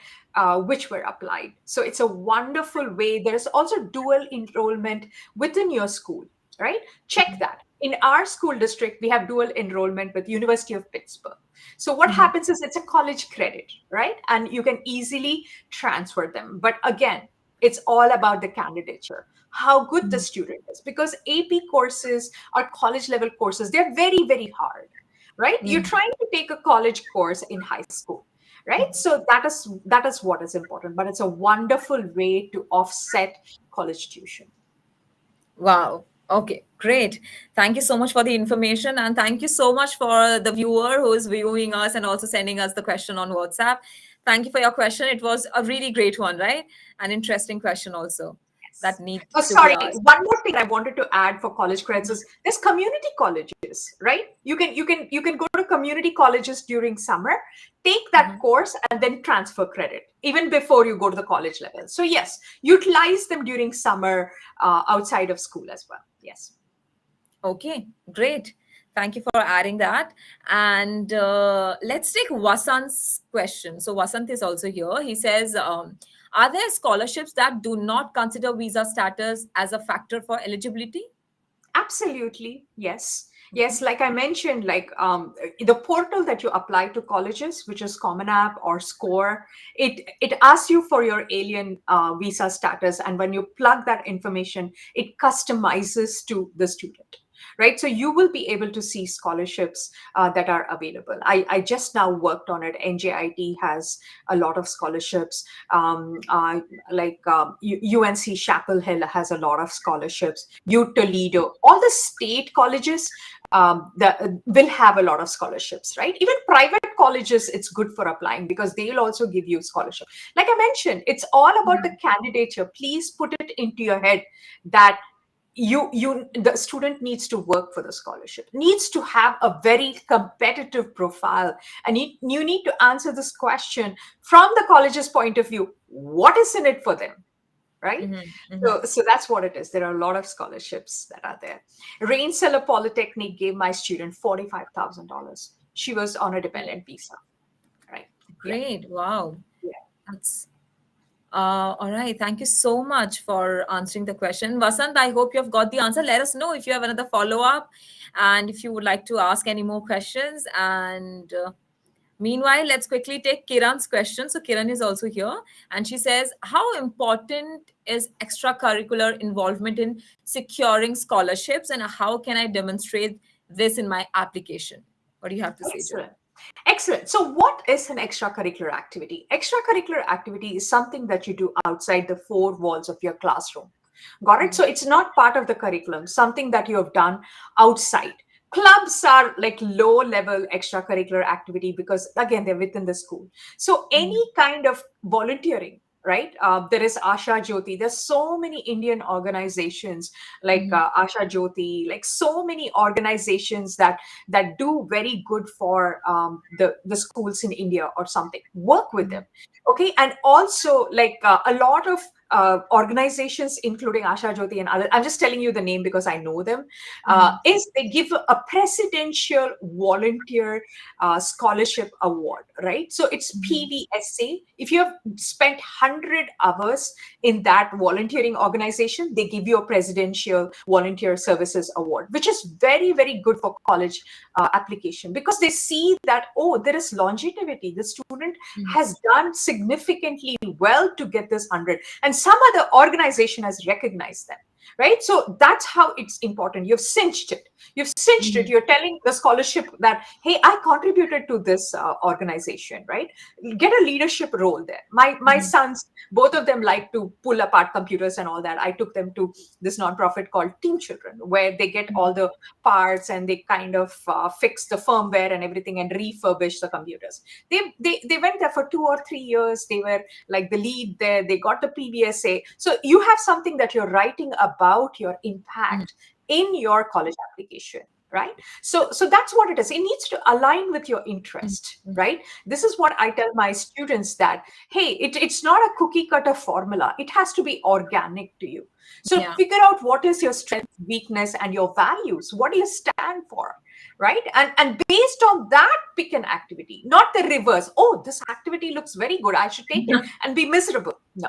which were applied. So it's a wonderful way. There's also dual enrollment within your school, right? Check that. In our school district, we have dual enrollment with University of Pittsburgh. So what happens is it's a college credit, right? And you can easily transfer them. But again, it's all about the candidature, how good the student is, because AP courses are college level courses. They're very, very hard, right? You're trying to take a college course in high school, right? So that is what is important. But it's a wonderful way to offset college tuition. Wow. Okay, great. Thank you so much for the information. And thank you so much for the viewer who is viewing us and also sending us the question on WhatsApp. Thank you for your question. It was a really great one, right? An interesting question also that needs Oh, to be sorry. asked. One more thing I wanted to add for college credits is there's community colleges, right? You can go to community colleges during summer, take that course, and then transfer credit even before you go to the college level. So yes, utilize them during summer outside of school as well. Yes. Okay, great. Thank you for adding that. And let's take Vasant's question. So Vasant is also here. He says, are there scholarships that do not consider visa status as a factor for eligibility? Absolutely, yes. Yes, like I mentioned, like the portal that you apply to colleges, which is Common App or Score, it asks you for your alien visa status, and when you plug that information, it customizes to the student, right? So you will be able to see scholarships that are available. I just now worked on it. NJIT has a lot of scholarships. UNC Chapel Hill has a lot of scholarships. U Toledo, all the state colleges that will have a lot of scholarships, right? Even private colleges, it's good for applying because they'll also give you scholarship. Like I mentioned, it's all about the candidature. Please put it into your head that the student needs to work for the scholarship, needs to have a very competitive profile, and you need to answer this question from the college's point of view: what is in it for them, right? So that's what it is. There are a lot of scholarships that are there. Rensselaer Polytechnic gave my student $45,000. She was on a dependent visa, right? Great. Wow. Yeah. That's all right. Thank you so much for answering the question. Vasant, I hope you have got the answer. Let us know if you have another follow-up and if you would like to ask any more questions. And meanwhile, let's quickly take Kiran's question. So Kiran is also here and she says, how important is extracurricular involvement in securing scholarships and how can I demonstrate this in my application? What do you have to say, Joe? Excellent. Excellent. So, what is an extracurricular activity? Extracurricular activity is something that you do outside the four walls of your classroom. Got it? So, it's not part of the curriculum, something that you have done outside. Clubs are like low level extracurricular activity because, again, they're within the school. So, any kind of volunteering, right? There is Asha Jyoti. There's so many Indian organizations like Asha Jyoti, like so many organizations that do very good for the schools in India or something. Work with them, okay? And also like a lot of organizations, including Asha Jyoti and other, I'm just telling you the name because I know them, is they give a presidential volunteer scholarship award, right? So it's PVSA. If you have spent 100 hours in that volunteering organization, they give you a presidential volunteer services award, which is very, very good for college application because they see that, oh, there is longevity. The student has done significantly well to get this 100, and some other organization has recognized them, right? So that's how it's important. You've cinched it. You've cinched it. You're telling the scholarship that, hey, I contributed to this organization, right? Get a leadership role there. My sons, both of them like to pull apart computers and all that. I took them to this nonprofit called Team Children, where they get all the parts and they kind of fix the firmware and everything and refurbish the computers. They went there for 2 or 3 years. They were like the lead there. They got the PBSA. So you have something that you're writing about your impact in your college application, right? So that's what it is. It needs to align with your interest, right? This is what I tell my students, that hey, it's not a cookie cutter formula. It has to be organic to you. So figure out what is your strength, weakness, and your values. What do you stand for, right? And based on that, pick an activity, not the reverse. Oh, this activity looks very good, I should take it, and be miserable. No.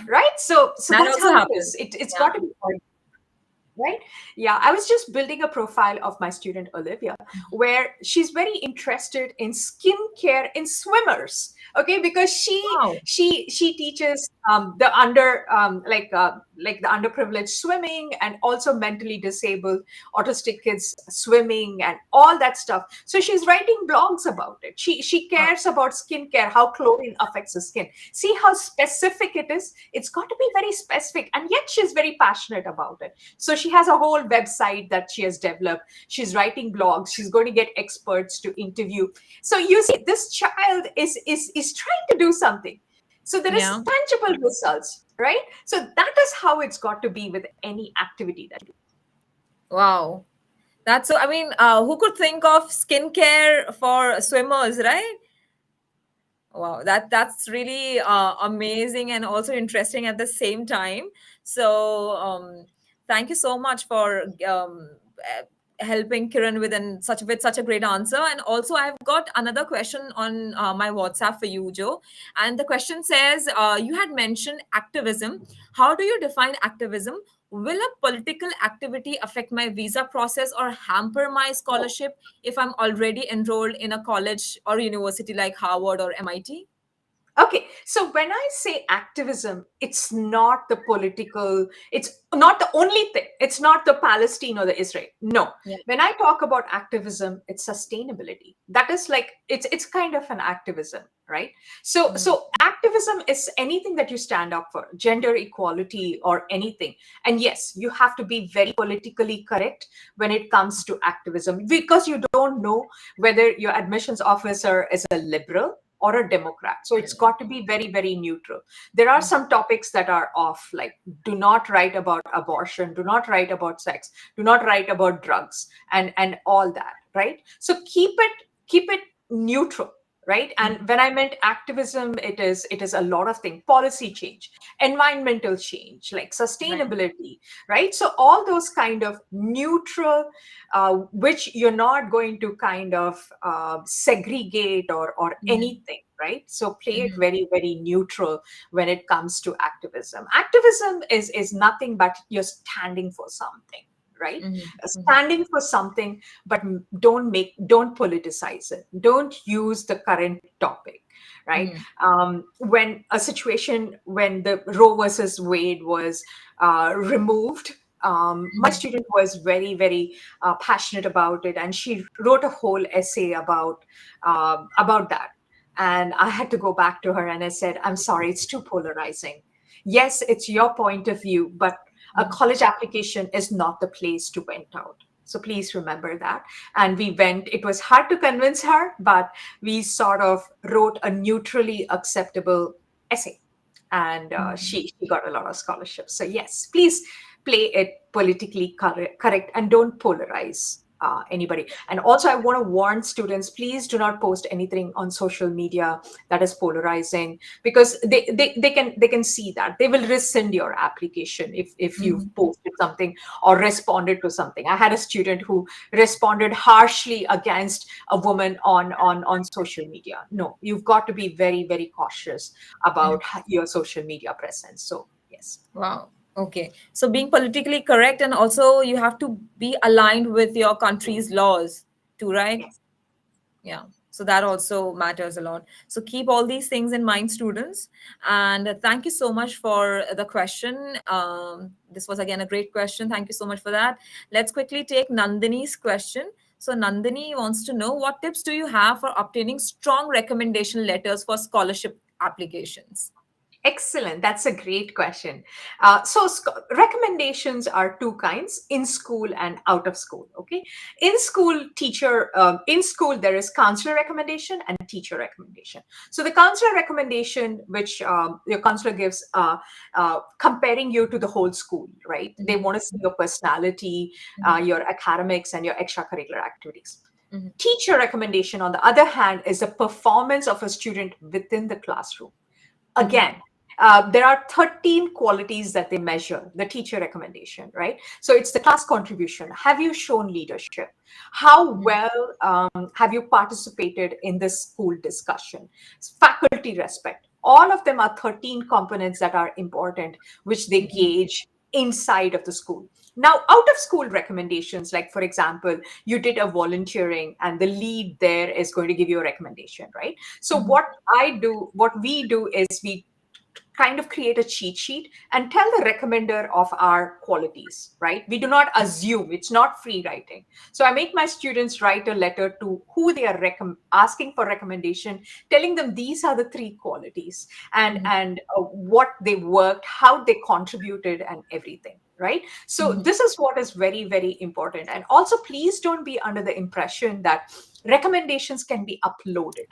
Right? So That that's also how it happens. is. It's got to be organic. Right? Yeah, I was just building a profile of my student Olivia, where she's very interested in skincare in swimmers. Okay, because Wow. she teaches the underprivileged swimming, and also mentally disabled autistic kids swimming and all that stuff. So she's writing blogs about it. She cares about skincare, how chlorine affects the skin. See how specific it is. It's got to be very specific, and yet she's very passionate about it. So she has a whole website that she has developed. She's writing blogs. She's going to get experts to interview. So you see, this child is trying to do something. So there is tangible results, right? So that is how it's got to be with any activity that you do. Wow. That's so, I mean, who could think of skincare for swimmers, right? Wow, that's really amazing and also interesting at the same time. So, thank you so much for helping Kiran with such a great answer. And also, I've got another question on my WhatsApp for you, Joe. And the question says, you had mentioned activism. How do you define activism? Will a political activity affect my visa process or hamper my scholarship if I'm already enrolled in a college or university like Harvard or MIT? Okay, so when I say activism, it's not the political, it's not the only thing. It's not the Palestine or the Israel. No. Yeah. When I talk about activism, it's sustainability. That is like it's kind of an activism, right? Mm, So activism is anything that you stand up for, gender equality or anything. And yes, you have to be very politically correct when it comes to activism because you don't know whether your admissions officer is a liberal or a Democrat. So it's got to be very, very neutral. There are some topics that are off, like do not write about abortion, do not write about sex, do not write about drugs, and all that, right? So keep it neutral, right? mm, And when I meant activism, it is a lot of things: policy change, environmental change, like right. sustainability, right? So all those kind of neutral, which you're not going to kind of segregate or Mm, anything, right? So play it mm, very, very neutral when it comes to activism. Activism is nothing but you're standing for something, right? mm, mm, Standing for something, but don't politicize it. Don't use the current topic, right? mm, When a situation when the Roe versus Wade was removed, my mm, student was very, very passionate about it, and she wrote a whole essay about that. And I had to go back to her and I said, "I'm sorry, it's too polarizing. Yes, it's your point of view, but a mm, college application is not the place to vent out. So please remember that." And we went. It was hard to convince her, but we sort of wrote a neutrally acceptable essay, and mm. she got a lot of scholarships. So yes, please play it politically correct and don't polarize anybody. And also, I want to warn students: please do not post anything on social media that is polarizing, because they can see that they will rescind your application if you've Mhm. posted something or responded to something. I had a student who responded harshly against a woman on social media. No, you've got to be very, very cautious about your social media presence. So yes. Wow. Okay. So being politically correct, and also you have to be aligned with your country's laws too, right? Yes. Yeah. So that also matters a lot. So keep all these things in mind, students. And thank you so much for the question. This was again a great question. Thank you so much for that. Let's quickly take Nandini's question. So Nandini wants to know, what tips do you have for obtaining strong recommendation letters for scholarship applications? Excellent. That's a great question. Recommendations are two kinds: in school and out of school. Okay, in school there is counselor recommendation and teacher recommendation. So the counselor recommendation, which your counselor gives, comparing you to the whole school, right? They Mhm, want to see your personality, mhm, your academics, and your extracurricular activities. mhm, Teacher recommendation, on the other hand, is the performance of a student within the classroom. mhm, Again, there are 13 qualities that they measure, the teacher recommendation, right? So it's the class contribution. Have you shown leadership? How mhm, well have you participated in the school discussion? Faculty respect. All of them are 13 components that are important, which they mhm, gauge inside of the school. Now, out of school recommendations, like for example, you did a volunteering and the lead there is going to give you a recommendation, right? So mhm, what we do is we kind of create a cheat sheet and tell the recommender of our qualities, right? We do not assume, it's not free writing. So I make my students write a letter to who they are asking for recommendation, telling them these are the three qualities, mhm, and what they worked, how they contributed, and everything. Right. So mhm, this is what is very, very important. And also, please don't be under the impression that recommendations can be uploaded.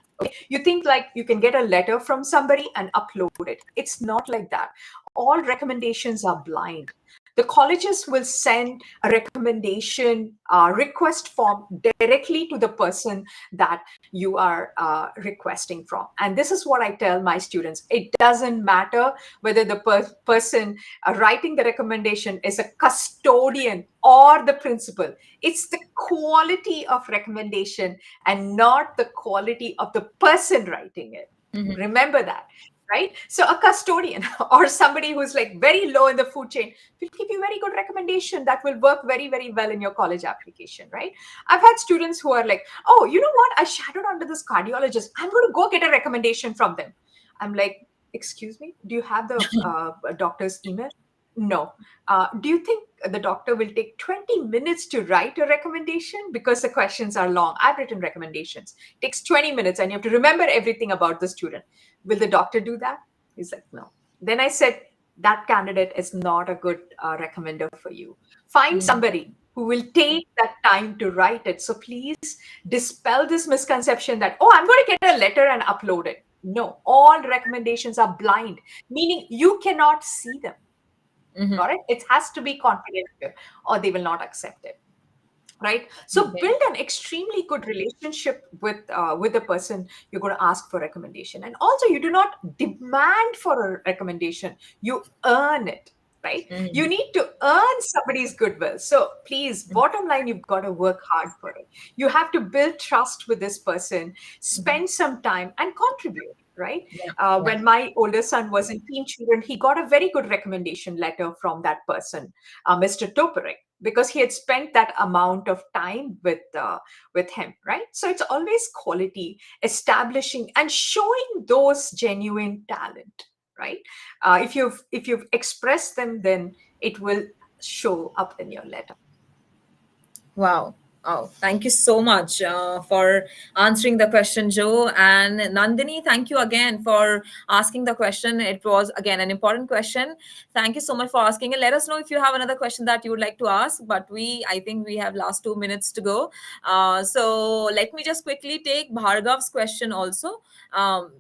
You think like you can get a letter from somebody and upload it. It's not like that. All recommendations are blind. The colleges will send a recommendation request form directly to the person that you are requesting from. And this is what I tell my students: it doesn't matter whether the person writing the recommendation is a custodian or the principal. It's the quality of recommendation and not the quality of the person writing it. mhm, Remember that, right? So a custodian or somebody who's like very low in the food chain will give you very good recommendation that will work very, very well in your college application, right? I've had students who are like, "Oh, you know what? I shadowed under this cardiologist. I'm going to go get a recommendation from them." I'm like, excuse me, do you have the doctor's email? No. Do you think the doctor will take 20 minutes to write a recommendation? Because the questions are long. I've written recommendations. It takes 20 minutes and you have to remember everything about the student. Will the doctor do that? He's like, no. Then I said, that candidate is not a good recommender for you. Find somebody who will take that time to write it. So please dispel this misconception that, oh, I'm going to get a letter and upload it. No, all recommendations are blind, meaning you cannot see them. Got it? It has to be confidential or they will not accept it. Right. So Okay. build an extremely good relationship with the person you're going to ask for recommendation. And also, you do not demand for a recommendation. You earn it. Right. You need to earn somebody's goodwill. So please, bottom line, you've got to work hard for it. You have to build trust with this person, spend some time and contribute. Right. Yeah. When my older son was in teen children, he got a very good recommendation letter from that person, Mr. Toporek, because he had spent that amount of time with him, right? So it's always quality, establishing and showing those genuine talent, right? If you've expressed them, then it will show up in your letter. Wow. Oh, thank you so much for answering the question, Joe. And Nandini, thank you again for asking the question. It was, again, an important question. Thank you so much for asking it. Let us know if you have another question that you would like to ask. But I think we have last 2 minutes to go. So let me just quickly take Bhargav's question also.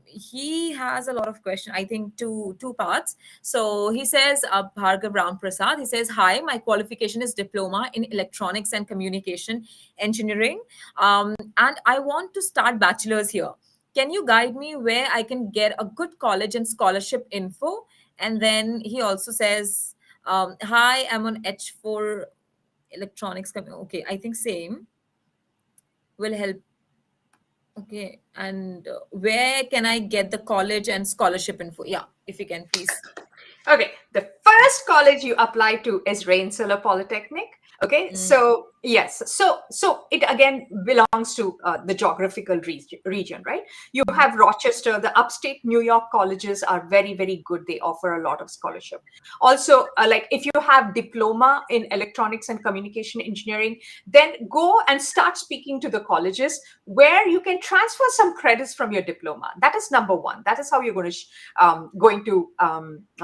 He has a lot of questions, I think two parts. So he says, Bhargav Ram Prasad, he says, hi, my qualification is diploma in electronics and communication engineering. And I want to start bachelor's here. Can you guide me where I can get a good college and scholarship info? And then he also says, hi, I'm on H-4 electronics. Okay, I think same will help. Okay, and where can I get the college and scholarship info? Yeah, if you can, please. Okay, the first college you apply to is Rensselaer Polytechnic. Okay, so yes, so it again belongs to the geographical region, right? You have Rochester, the upstate New York colleges are very, very good. They offer a lot of scholarship. Also, like if you have diploma in electronics and communication engineering, then go and start speaking to the colleges where you can transfer some credits from your diploma. That is number one. That is how you're going to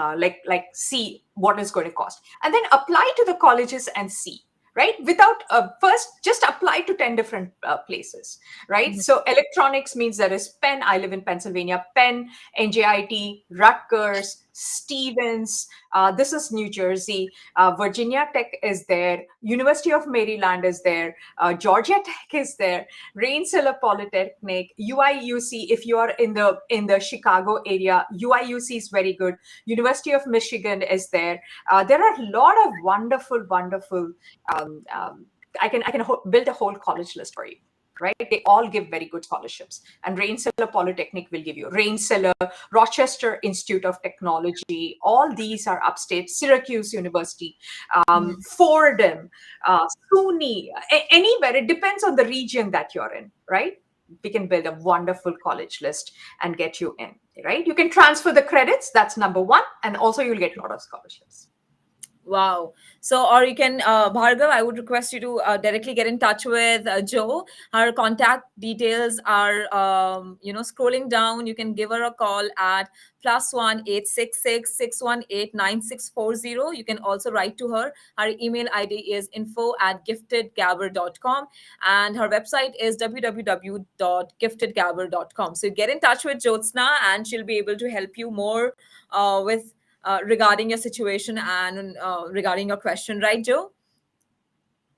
like see what is going to cost, and then apply to the colleges and see, right? Without first just apply to 10 different places, right? So electronics means there is Penn. I live in Pennsylvania. Penn, NJIT, Rutgers, Stevens, this is New Jersey, Virginia Tech is there, University of Maryland is there, Georgia Tech is there, Rensselaer Polytechnic, UIUC. If you are in the Chicago area, UIUC is very good. University of Michigan is there. There are a lot of wonderful. I can build a whole college list for you. Right? They all give very good scholarships. And Rensselaer Polytechnic will give you Rensselaer, Rochester Institute of Technology. All these are upstate. Syracuse University, Fordham, SUNY, anywhere. It depends on the region that you're in, right? We can build a wonderful college list and get you in, right? You can transfer the credits. That's number one. And also you'll get a lot of scholarships. Wow. So, or you can, Bhargav, I would request you to directly get in touch with Joe. Her contact details are, scrolling down. You can give her a call at +1 866 618 9640. You can also write to her. Her email ID is info@giftedgabber.com, and her website is www.giftedgabber.com. So get in touch with Jothsna and she'll be able to help you more with regarding your situation and regarding your question, right, Joe?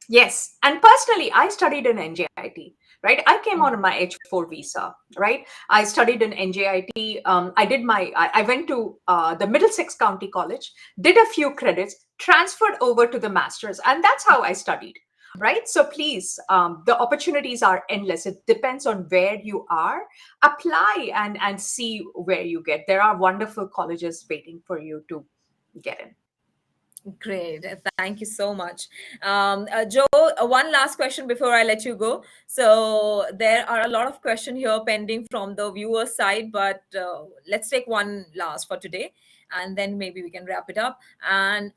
Yes. And personally, I studied in NJIT, right? I came on my H-4 visa, right? I studied in NJIT. I went to the Middlesex County College, did a few credits, transferred over to the master's, and that's how I studied, right? So please, the opportunities are endless. It depends on where you are. Apply and see where you get. There are wonderful colleges waiting for you to get in. Great. Thank you so much. Joe, one last question before I let you go. So, there are a lot of questions here pending from the viewer side, but let's take one last for today and then maybe we can wrap it up. And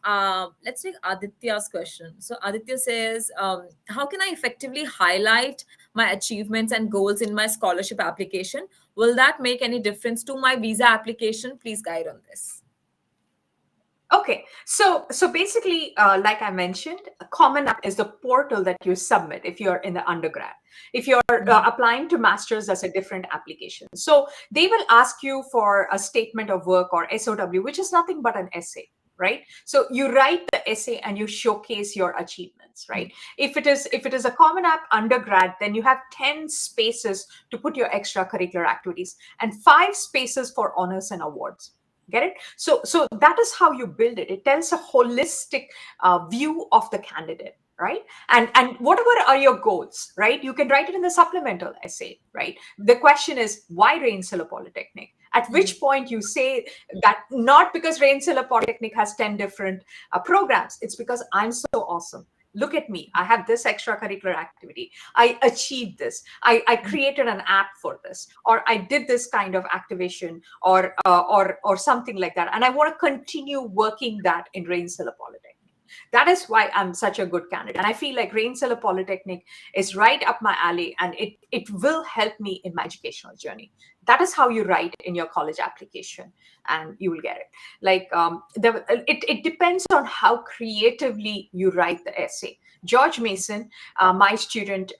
let's take Aditya's question. So, Aditya says, how can I effectively highlight my achievements and goals in my scholarship application? Will that make any difference to my visa application? Please guide on this. Okay, so basically, like I mentioned, a Common App is the portal that you submit if you're in the undergrad. If you're applying to masters, that's a different application. So they will ask you for a statement of work or SOW, which is nothing but an essay, right? So you write the essay and you showcase your achievements, right? If it is a Common App undergrad, then you have 10 spaces to put your extracurricular activities and 5 spaces for honors and awards. Get it? So that is how you build it. It tells a holistic view of the candidate, right? And whatever are your goals, right? You can write it in the supplemental essay, right? The question is, why Rensselaer Polytechnic? At which point you say that not because Rensselaer Polytechnic has 10 different programs, it's because I'm so awesome. Look at me. I have this extracurricular activity. I achieved this. I created an app for this, or I did this kind of activation, or something like that. And I want to continue working that in Rensselaer Polytechnic. That is why I'm such a good candidate. And I feel like Rensselaer Polytechnic is right up my alley, and it will help me in my educational journey. That is how you write in your college application, and you will get it. Like it depends on how creatively you write the essay. George Mason, my student,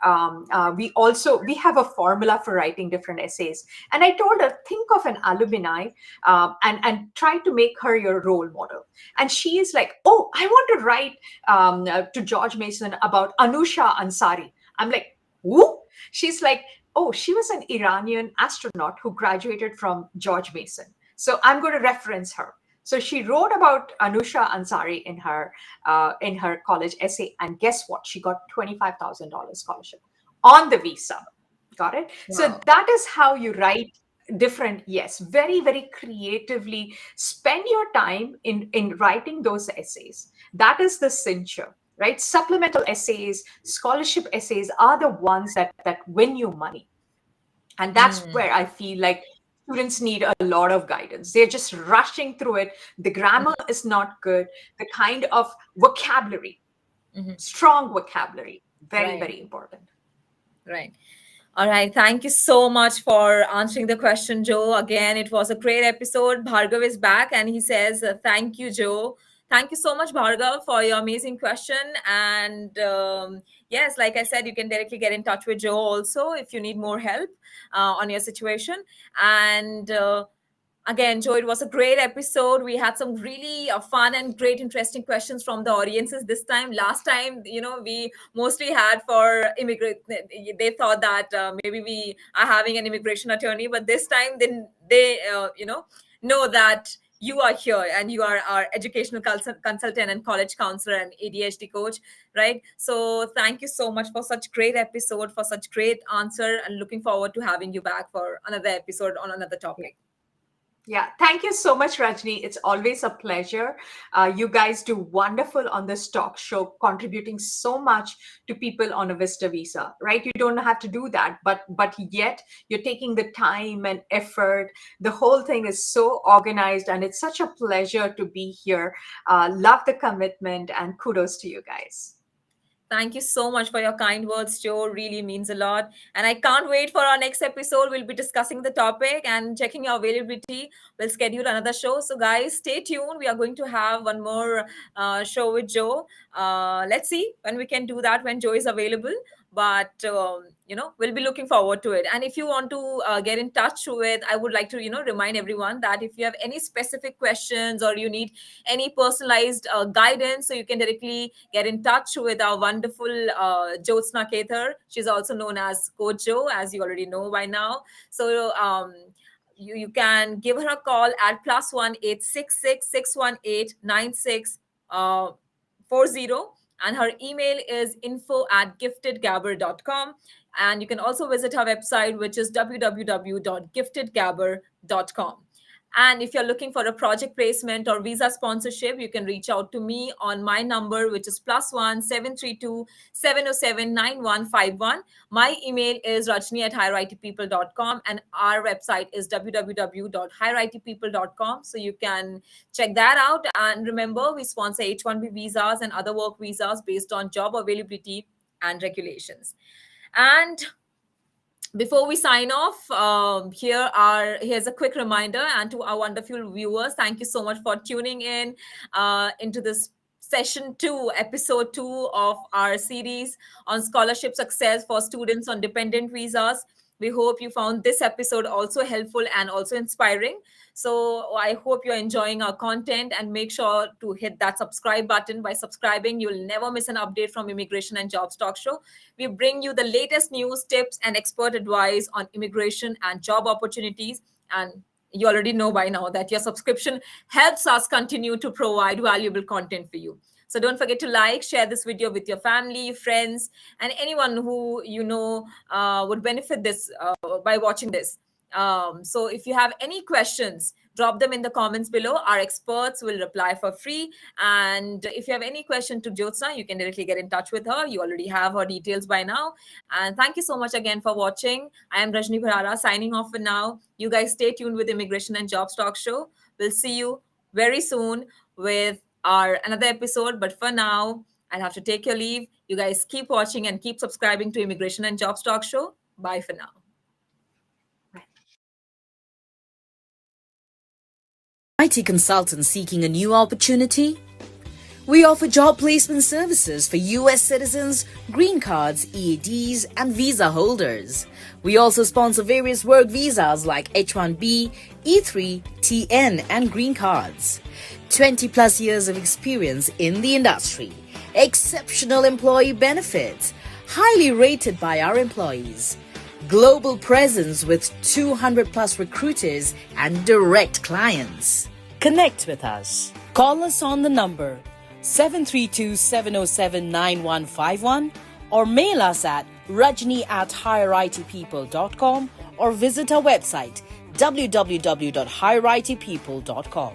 we have a formula for writing different essays. And I told her, think of an alumni, and try to make her your role model. And she is like, oh, I want to write to George Mason about Anusha Ansari. I'm like, who? She's like, oh, she was an Iranian astronaut who graduated from George Mason. So I'm going to reference her. So she wrote about Anusha Ansari in her college essay, and guess what? She got $25,000 scholarship on the visa. Got it? So Wow. that is how you write different. Yes, very very creatively. Spend your time in writing those essays. That is the cincher, right? Supplemental essays, scholarship essays are the ones that win you money. And that's Mm, where I feel like students need a lot of guidance. They're just rushing through it. The grammar is not good. The kind of vocabulary, mhm. strong vocabulary, very Right. very important. Right. All right. Thank you so much for answering the question, Joe. Again, it was a great episode. Bhargav is back and he says, thank you, Joe. Thank you so much, Bhargav, for your amazing question. And yes, like I said, you can directly get in touch with Joe also if you need more help on your situation. And again, Joe, it was a great episode. We had some really fun and great, interesting questions from the audiences this time. Last time, we mostly had for immigrant. They thought that maybe we are having an immigration attorney, but this time, then they, know that you are here and you are our educational consultant and college counselor and ADHD coach, right? So thank you so much for such great episode, for such great answer, and looking forward to having you back for another episode on another topic. Yeah, thank you so much, Rajni. It's always a pleasure. You guys do wonderful on this talk show, contributing so much to people on a Vista visa, right? You don't have to do that, but yet you're taking the time and effort. The whole thing is so organized, and it's such a pleasure to be here. Love the commitment, and kudos to you guys. Thank you so much for your kind words, Joe. Really means a lot. And I can't wait for our next episode. We'll be discussing the topic and checking your availability. We'll schedule another show. So, guys, stay tuned. We are going to have one more show with Joe. Let's see when we can do that when Joe is available. But we'll be looking forward to it. And if you want to get in touch with, I would like to remind everyone that if you have any specific questions or you need any personalized guidance, so you can directly get in touch with our wonderful Jothsna Kethar. She's also known as Coach Joe, as you already know by now. So you can give her a call at +1-866-618-9640, and her email is info@giftedgabber.com. And you can also visit her website, which is www.giftedgabber.com. And if you're looking for a project placement or visa sponsorship, you can reach out to me on my number, which is +1 732 707 9151. My email is rajni@higherITpeople.com, and our website is www.higherITpeople.com. So you can check that out. And remember, we sponsor H-1B visas and other work visas based on job availability and regulations. And before we sign off, here's a quick reminder, and to our wonderful viewers, thank you so much for tuning in into this session 2, episode 2 of our series on scholarship success for students on dependent visas. We hope you found this episode also helpful and also inspiring. So I hope you're enjoying our content, and make sure to hit that subscribe button. By subscribing, you'll never miss an update from Immigration and Jobs Talk Show. We bring you the latest news, tips, and expert advice on immigration and job opportunities. And you already know by now that your subscription helps us continue to provide valuable content for you. So don't forget to like, share this video with your family, friends, and anyone who would benefit this by watching this. So if you have any questions, drop them in the comments below. Our experts will reply for free. And if you have any question to Jothsna, you can directly get in touch with her. You already have her details by now. And thank you so much again for watching. I am Rajni Bharara signing off for now. You guys stay tuned with Immigration and Jobs Talk Show. We'll see you very soon with our another episode. But for now, I'll have to take your leave. You guys keep watching and keep subscribing to Immigration and Jobs Talk Show. Bye for now. IT consultant seeking a new opportunity? We offer job placement services for US citizens, green cards, EADs, and visa holders. We also sponsor various work visas like H-1B, E-3, TN, and green cards. 20 plus years of experience in the industry. Exceptional employee benefits. Highly rated by our employees. Global presence with 200 plus recruiters and direct clients. Connect with us. Call us on the number 732-707-9151 or mail us at rajni@higheritpeople.com or visit our website www.higheritpeople.com.